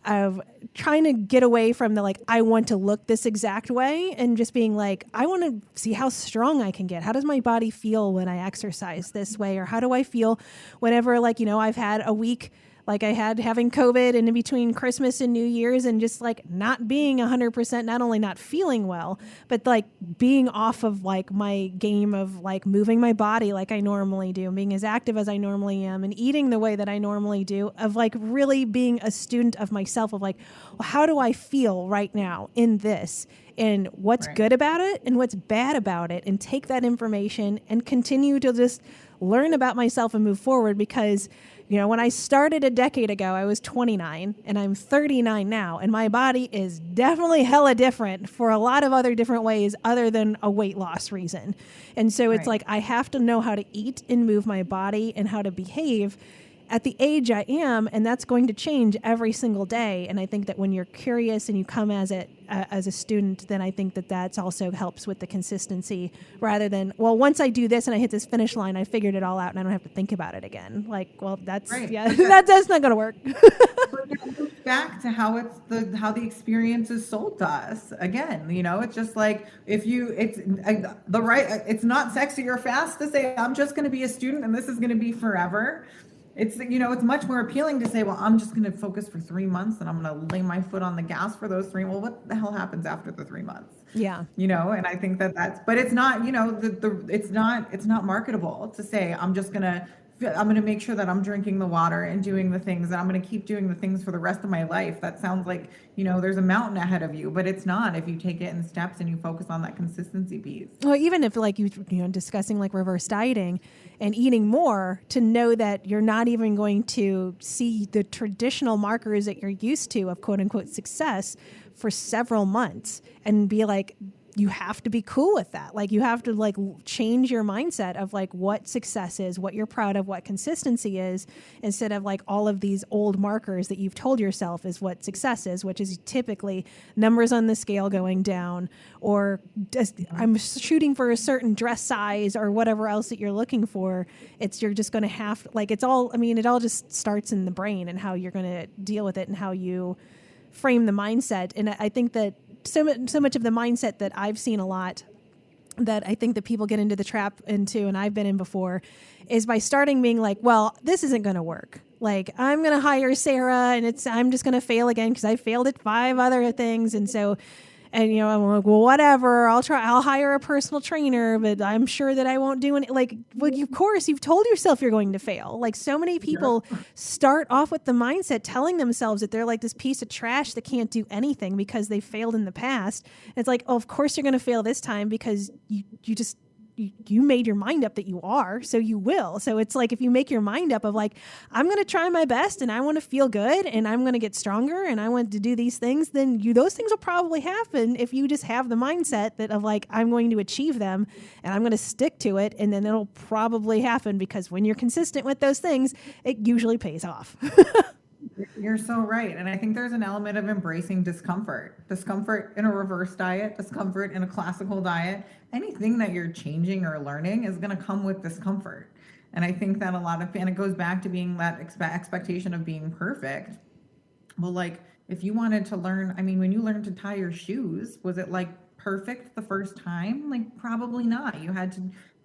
of trying to get away from the like, I want to look this exact way and just being like, I want to see how strong I can get. How does my body feel when I exercise this way? Or how do I feel whenever, like, you know, I've had a week like I had having COVID and in between Christmas and New Year's and just like not being 100%, not only not feeling well, but like being off of like my game of like moving my body like I normally do, being as active as I normally am and eating the way that I normally do, of like really being a student of myself of like, well, how do I feel right now in this? And what's good about it and what's bad about it, and take that information and continue to just learn about myself and move forward. Because, you know, when I started a decade ago, I was 29 and I'm 39 now, and my body is definitely hella different for a lot of other different ways other than a weight loss reason. And so it's like, I have to know how to eat and move my body and how to behave at the age I am, and that's going to change every single day. And I think that when you're curious and you come as a student, then I think that that's also helps with the consistency, rather than, well, once I do this and I hit this finish line, I figured it all out and I don't have to think about it again. Like, well, that's that's not going to work. But it goes back to how the experience is sold to us. Again, you know, it's just like it's not sexy or fast to say I'm just going to be a student and this is going to be forever. It's, you know, it's much more appealing to say, well, I'm just going to focus for 3 months and I'm going to lay my foot on the gas for those 3. Well, what the hell happens after the 3 months? Yeah. You know, and I think but it's not, you know, it's not marketable to say, I'm just going to I'm going to make sure that I'm drinking the water and doing the things, and I'm going to keep doing the things for the rest of my life. That sounds like, there's a mountain ahead of you, but it's not if you take it in steps and you focus on that consistency piece. Well, even if like discussing like reverse dieting and eating more, to know that you're not even going to see the traditional markers that you're used to of quote unquote success for several months, and be like, you have to be cool with that. Like, you have to like change your mindset of like what success is, what you're proud of, what consistency is, instead of like all of these old markers that you've told yourself is what success is, which is typically numbers on the scale going down, or just I'm shooting for a certain dress size or whatever else that you're looking for. You're just going to have, like, it all just starts in the brain and how you're going to deal with it and how you frame the mindset. And I think that so much of the mindset that I've seen a lot, that I think that people get into the trap into, and I've been in before, is by starting being like, well, this isn't going to work. Like, I'm going to hire Sarah and I'm just going to fail again because I failed at 5 other things. And so, I'm like, well, whatever, I'll hire a personal trainer, but I'm sure that I won't do any, like, well, of course you've told yourself you're going to fail. Like, so many people start off with the mindset telling themselves that they're like this piece of trash that can't do anything because they failed in the past. And it's like, oh, of course you're going to fail this time because you made your mind up that you are, so you will. So it's like, if you make your mind up of like, I'm going to try my best and I want to feel good and I'm going to get stronger and I want to do these things, then those things will probably happen if you just have the mindset that of like, I'm going to achieve them and I'm going to stick to it, and then it'll probably happen, because when you're consistent with those things, it usually pays off. You're so right. And I think there's an element of embracing discomfort in a reverse diet, discomfort in a classical diet. Anything that you're changing or learning is going to come with discomfort. And I think that and it goes back to being that expectation of being perfect. Well, like, if you wanted to learn, when you learned to tie your shoes, was it like perfect the first time? Like, probably not. You had to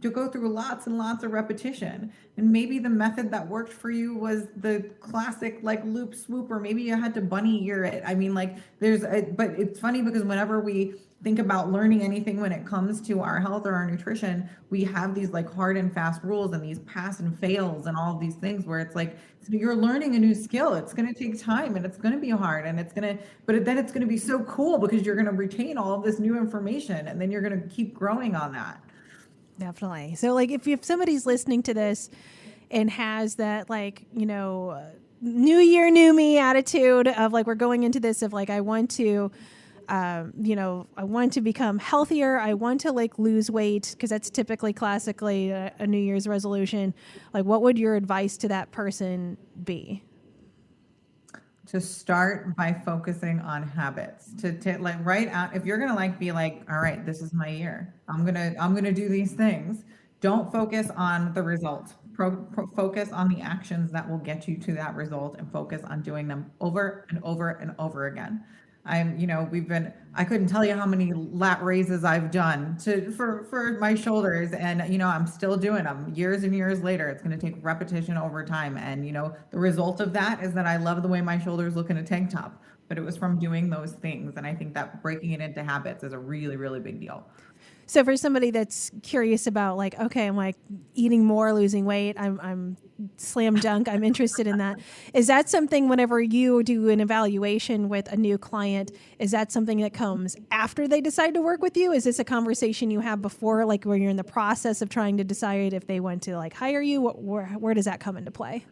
go through lots and lots of repetition. And maybe the method that worked for you was the classic like loop swoop, or maybe you had to bunny ear it. But it's funny because whenever we think about learning anything when it comes to our health or our nutrition, we have these like hard and fast rules and these pass and fails and all of these things where it's like, you're learning a new skill. It's going to take time and it's going to be hard, and but then it's going to be so cool because you're going to retain all of this new information, and then you're going to keep growing on that. Definitely. So like, if somebody's listening to this and has that like, new year, new me attitude of like, we're going into this of like, I want to, I want to become healthier. I want to like lose weight, because that's typically classically a New Year's resolution. Like, what would your advice to that person be? To start by focusing on habits, to like write out, if you're going to like be like, all right, this is my year, I'm going to do these things. Don't focus on the result. Focus on the actions that will get you to that result, and focus on doing them over and over and over again. I couldn't tell you how many lat raises I've done for my shoulders, and I'm still doing them years and years later. It's going to take repetition over time, and the result of that is that I love the way my shoulders look in a tank top, but it was from doing those things. And I think that breaking it into habits is a really, really big deal. So for somebody that's curious about like, okay, I'm like eating more, losing weight, I'm slam dunk, I'm interested in that. Is that something, whenever you do an evaluation with a new client, is that something that comes after they decide to work with you? Is this a conversation you have before, like where you're in the process of trying to decide if they want to like hire you? Where does that come into play?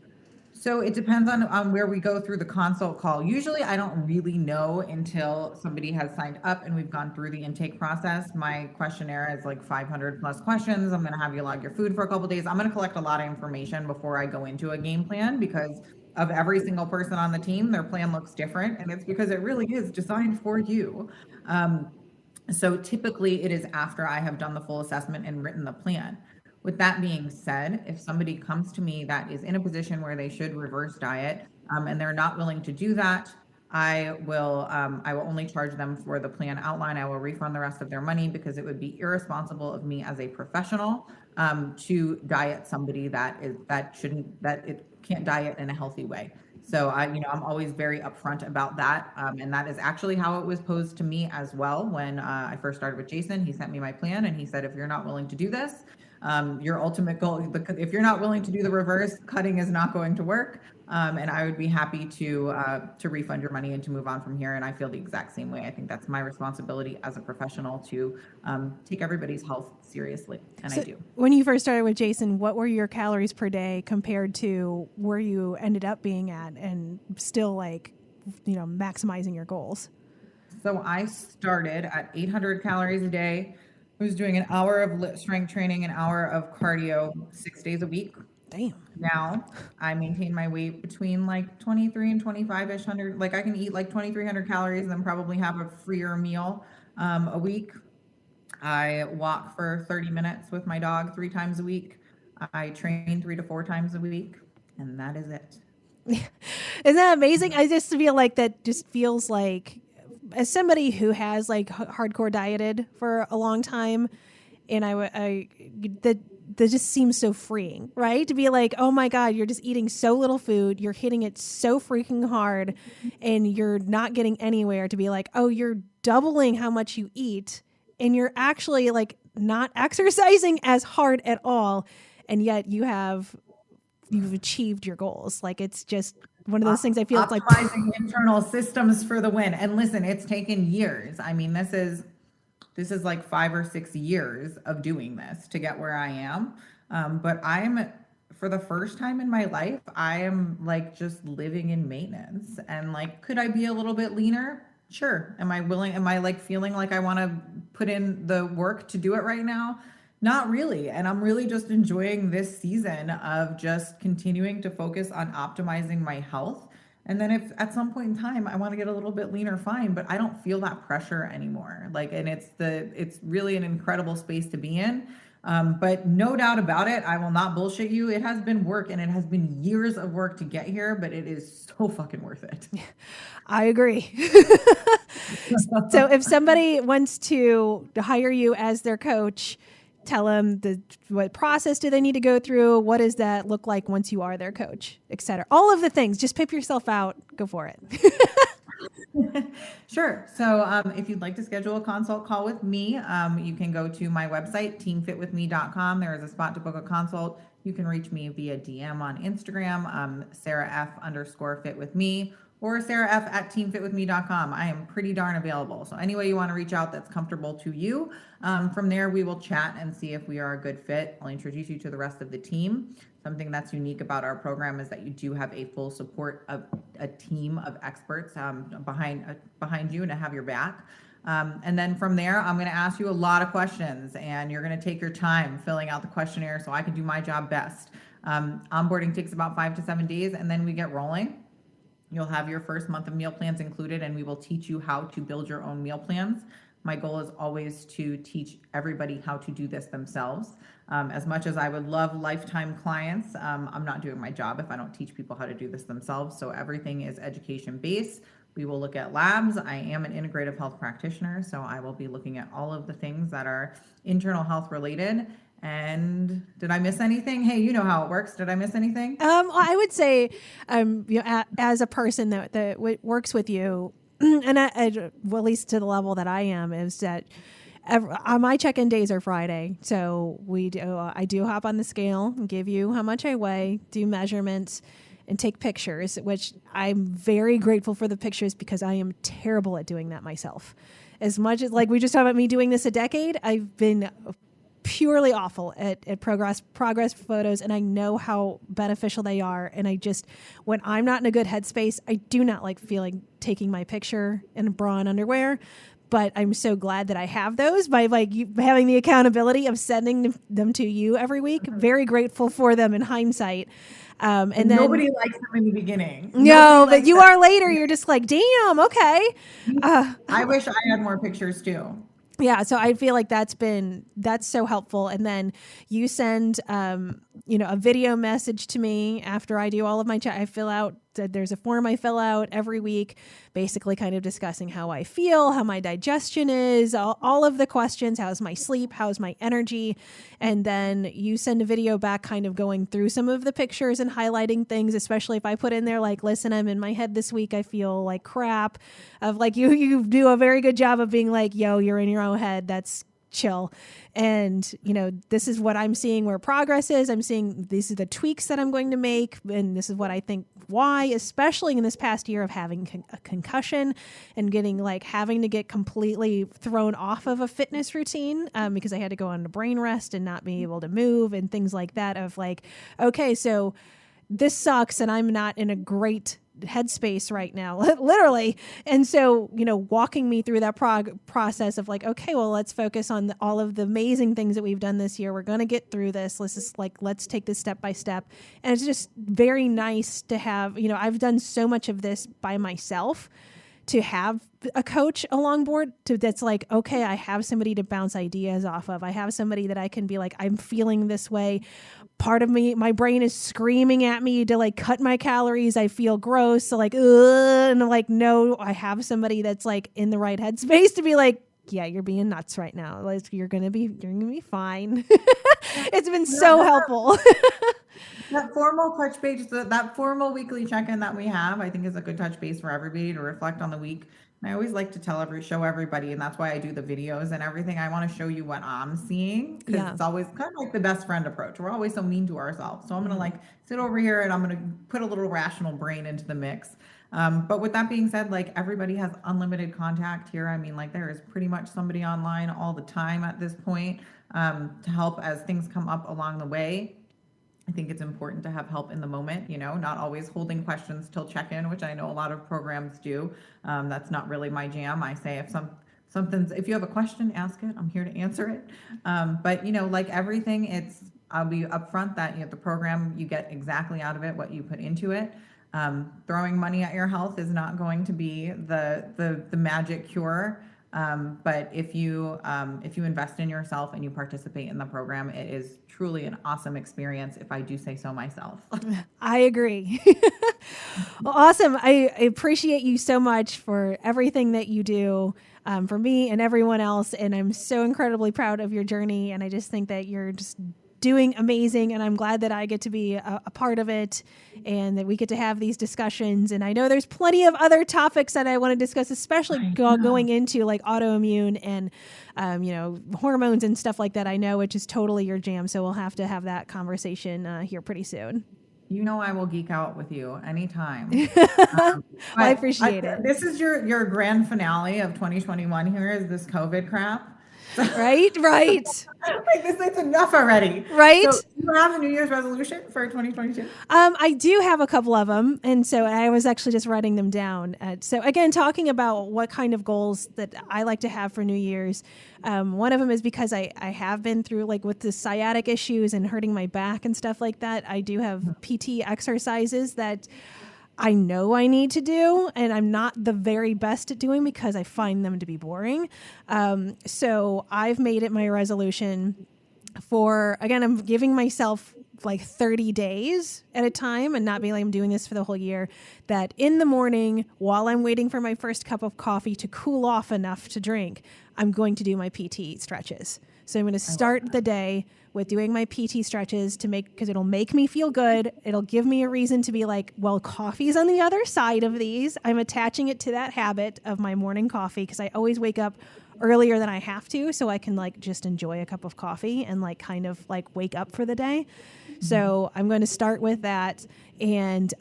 So it depends on where we go through the consult call. Usually I don't really know until somebody has signed up and we've gone through the intake process. My questionnaire is like 500 plus questions. I'm going to have you log your food for a couple of days. I'm going to collect a lot of information before I go into a game plan, because of every single person on the team, their plan looks different. And it's because it really is designed for you. So typically it is after I have done the full assessment and written the plan. With that being said, if somebody comes to me that is in a position where they should reverse diet, and they're not willing to do that, I will only charge them for the plan outline. I will refund the rest of their money, because it would be irresponsible of me as a professional to diet somebody that it can't diet in a healthy way. So I'm always very upfront about that. And that is actually how it was posed to me as well. When I first started with Jason, he sent me my plan and he said, if you're not willing to do this, your ultimate goal, if you're not willing to do the reverse, cutting is not going to work. And I would be happy to refund your money and to move on from here. And I feel the exact same way. I think that's my responsibility as a professional to take everybody's health seriously. And I do. When you first started with Jason, what were your calories per day compared to where you ended up being at and still maximizing your goals? So I started at 800 calories a day. I was doing an hour of strength training, an hour of cardio 6 days a week. Damn. Now I maintain my weight between like 23 and 25-ish hundred. Like I can eat like 2,300 calories and then probably have a freer meal a week. I walk for 30 minutes with my dog 3 times a week. I train 3 to 4 times a week, and that is it. Isn't that amazing? I just feel like that just feels like, as somebody who has like hardcore dieted for a long time, and that just seems so freeing, right? To be like, oh my God, you're just eating so little food, you're hitting it so freaking hard, and you're not getting anywhere. To be like, oh, you're doubling how much you eat, and you're actually like not exercising as hard at all, and yet you've achieved your goals. Like it's just one of those things I feel it's like optimizing internal systems for the win. And listen, it's taken years. I mean, this is like 5 or 6 years of doing this to get where I am. But for the first time in my life, I am like just living in maintenance. And like, could I be a little bit leaner? Sure. Am I willing? Am I like feeling like I want to put in the work to do it right now? Not really. And I'm really just enjoying this season of just continuing to focus on optimizing my health. And then if at some point in time I want to get a little bit leaner, fine, but I don't feel that pressure anymore. And it's really an incredible space to be in. But no doubt about it, I will not bullshit you. It has been work, and it has been years of work to get here, but it is so fucking worth it. I agree. So if somebody wants to hire you as their coach, tell them what process do they need to go through? What does that look like once you are their coach, et cetera? All of the things. Just pip yourself out. Go for it. Sure. So if you'd like to schedule a consult call with me, you can go to my website, teamfitwithme.com. There is a spot to book a consult. You can reach me via DM on Instagram, SarahF_fitwithme, or SarahF@teamfitwithme.com. I am pretty darn available. So any way you want to reach out that's comfortable to you. From there, we will chat and see if we are a good fit. I'll introduce you to the rest of the team. Something that's unique about our program is that you do have a full support of a team of experts behind you and to have your back. And then from there, I'm going to ask you a lot of questions, and you're going to take your time filling out the questionnaire so I can do my job best. Onboarding takes about 5 to 7 days, and then we get rolling. You'll have your first month of meal plans included, and we will teach you how to build your own meal plans. My goal is always to teach everybody how to do this themselves. As much as I would love lifetime clients, I'm not doing my job if I don't teach people how to do this themselves. So everything is education based. We will look at labs. I am an integrative health practitioner, so I will be looking at all of the things that are internal health related. And did I miss anything? Hey, you know how it works. Did I miss anything? I would say, as a person that works with you, and at least to the level that I am, is that my check-in days are Friday. So I do hop on the scale and give you how much I weigh, do measurements, and take pictures, which I'm very grateful for the pictures because I am terrible at doing that myself. As much as like we just talked about me doing this a decade, I've been purely awful at progress photos, and I know how beneficial they are. And when I'm not in a good headspace, I do not like taking my picture in a bra and underwear. But I'm so glad that I have those by having the accountability of sending them to you every week. Very grateful for them in hindsight. And then nobody likes them in the beginning. No, but you are later. You're just like, damn, okay. I wish I had more pictures too. Yeah, so I feel like that's so helpful. And then you send a video message to me after I do all of my I fill out, there's a form I fill out every week, basically kind of discussing how I feel, how my digestion is, all of the questions, how's my sleep, how's my energy. And then you send a video back kind of going through some of the pictures and highlighting things, especially if I put in there like, listen, I'm in my head this week, I feel like crap. Of like, you do a very good job of being like, yo, you're in your own head, that's chill. And, this is what I'm seeing where progress is. I'm seeing these are the tweaks that I'm going to make. And this is what I think why, especially in this past year of having a concussion and having to get completely thrown off of a fitness routine because I had to go on a brain rest and not be able to move and things like that of like, okay, so this sucks and I'm not in a great headspace right now, literally. And so, walking me through that process of like, okay, well, let's focus on all of the amazing things that we've done this year. We're going to get through this. Let's take this step by step. And it's just very nice to have, I've done so much of this by myself, to have a coach along board that's like, okay, I have somebody to bounce ideas off of. I have somebody that I can be like, I'm feeling this way. Part of me, my brain is screaming at me to like cut my calories. I feel gross. So like, and I'm like, no, I have somebody that's like in the right headspace to be like, yeah, you're being nuts right now. Like you're gonna be fine. It's been so helpful. That formal touch base, that formal weekly check-in that we have, I think is a good touch base for everybody to reflect on the week. And I always like to show everybody, and that's why I do the videos and everything. I want to show you what I'm seeing because it's always kind of like the best friend approach. We're always so mean to ourselves. So I'm going to sit over here and I'm going to put a little rational brain into the mix. But with that being said, like everybody has unlimited contact here. I mean, like there is pretty much somebody online all the time at this point to help as things come up along the way. I think it's important to have help in the moment, not always holding questions till check-in, which I know a lot of programs do. That's not really my jam. I say if you have a question, ask it. I'm here to answer it. But like everything, I'll be upfront that the program, you get exactly out of it what you put into it. Throwing money at your health is not going to be the magic cure. But if you invest in yourself and you participate in the program, it is truly an awesome experience, if I do say so myself. I agree. Well, awesome. I appreciate you so much for everything that you do for me and everyone else. And I'm so incredibly proud of your journey. And I just think that you're just doing amazing, and I'm glad that I get to be a part of it and that we get to have these discussions. And I know there's plenty of other topics that I want to discuss, especially going into like autoimmune and hormones and stuff like that. I know, which is totally your jam, so we'll have to have that conversation here pretty soon. I will geek out with you anytime. I appreciate it. This is your grand finale of 2021 here is this COVID crap. Right. Like this is enough already. Right. So do you have a New Year's resolution for 2022? I do have a couple of them. And so I was actually just writing them down. So again, talking about what kind of goals that I like to have for New Year's. One of them is because I have been through like with the sciatic issues and hurting my back and stuff like that. I do have PT exercises that I know I need to do, and I'm not the very best at doing because I find them to be boring. So I've made it my resolution I'm giving myself like 30 days at a time and not being like I'm doing this for the whole year, that in the morning while I'm waiting for my first cup of coffee to cool off enough to drink, I'm going to do my PT stretches. So I'm going to start the day with doing my PT stretches because it'll make me feel good. It'll give me a reason to be like, well, coffee's on the other side of these. I'm attaching it to that habit of my morning coffee because I always wake up earlier than I have to, so I can like just enjoy a cup of coffee and like kind of like wake up for the day. Mm-hmm. So I'm going to start with that. And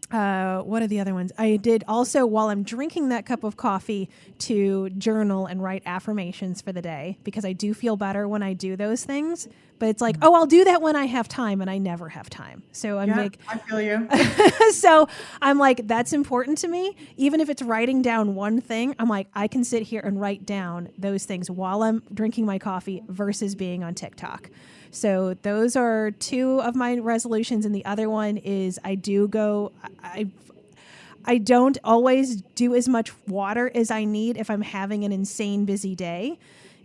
what are the other ones? I did also, while I'm drinking that cup of coffee, to journal and write affirmations for the day, because I do feel better when I do those things. But it's like, I'll do that when I have time, and I never have time. So I feel you. So I'm like, that's important to me. Even if it's writing down one thing, I'm like, I can sit here and write down those things while I'm drinking my coffee versus being on TikTok. So those are two of my resolutions. And the other one is I don't always do as much water as I need if I'm having an insane busy day.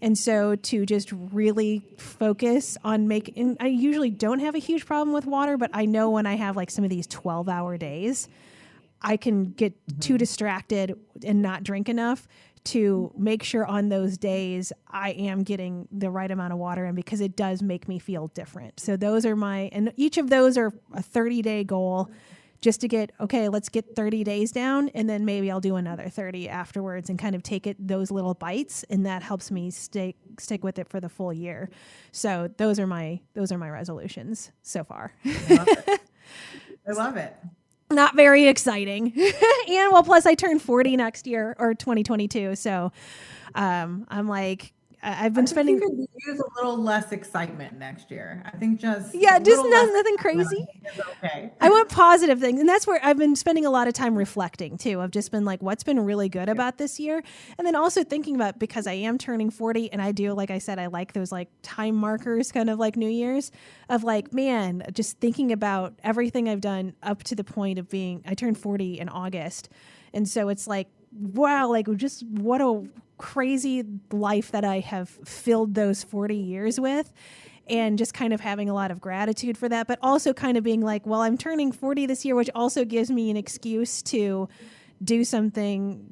And so to just really focus on making, I usually don't have a huge problem with water, but I know when I have like some of these 12-hour days, I can get too distracted and not drink enough to make sure on those days I am getting the right amount of water in, because it does make me feel different. So those are and each of those are a 30-day goal, just to get, okay, let's get 30 days down, and then maybe I'll do another 30 afterwards and kind of take those little bites, and that helps me stick with it for the full year. So those are my resolutions so far. I love it. Not very exciting. And plus I turn 40 next year, or 2022. So I'm like, I've been spending. You could use a little less excitement next year. I think just nothing crazy. Okay. I want positive things, and that's where I've been spending a lot of time reflecting too. I've just been like, what's been really good about this year, and then also thinking about, because I am turning 40, and I do, like I said, I like those like time markers, kind of like New Year's, of like, man, just thinking about everything I've done up to the point of I turned 40 in August, and so it's like, wow, like just what a crazy life that I have filled those 40 years with, and just kind of having a lot of gratitude for that, but also kind of being like, well, I'm turning 40 this year, which also gives me an excuse to do something,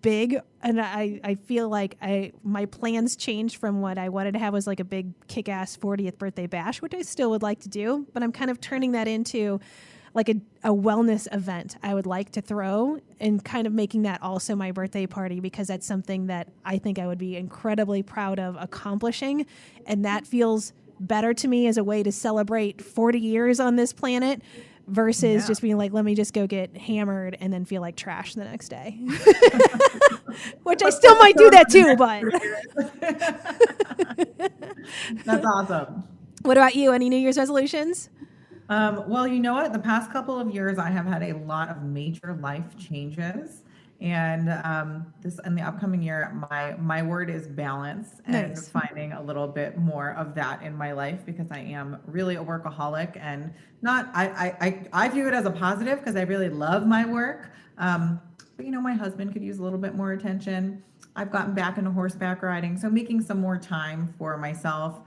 big. And I feel like my plans changed from what I wanted to have was like a big kick-ass 40th birthday bash, which I still would like to do, but I'm kind of turning that into like a wellness event I would like to throw, and kind of making that also my birthday party, because that's something that I think I would be incredibly proud of accomplishing. And that feels better to me as a way to celebrate 40 years on this planet versus just being like, let me just go get hammered and then feel like trash the next day. Which I still might do that too, but. That's awesome. What about you? Any New Year's resolutions? Well, you know what? The past couple of years, I have had a lot of major life changes, and this in the upcoming year, my word is balance, and finding a little bit more of that in my life, because I am really a workaholic, and I view it as a positive because I really love my work. But my husband could use a little bit more attention. I've gotten back into horseback riding, so making some more time for myself,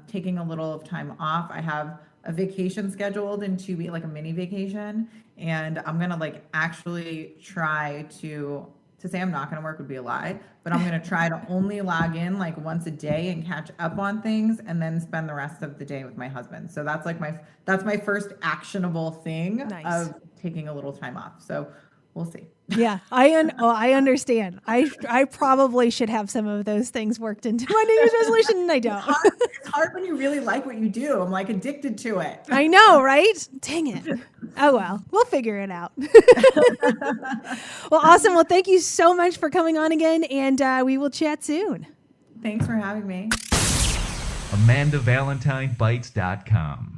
taking a little of time off. I have a vacation scheduled in 2 weeks, like a mini vacation. And I'm going to like actually try to say I'm not going to work would be a lie, but I'm going to try to only log in like once a day and catch up on things, and then spend the rest of the day with my husband. So that's like my first actionable thing of taking a little time off. So we'll see. Yeah, I understand. I probably should have some of those things worked into my New Year's resolution, and I don't. It's hard when you really like what you do. I'm like addicted to it. I know, right? Dang it. Oh, well, we'll figure it out. Well, awesome. Well, thank you so much for coming on again, and we will chat soon. Thanks for having me. AmandaValentineBites.com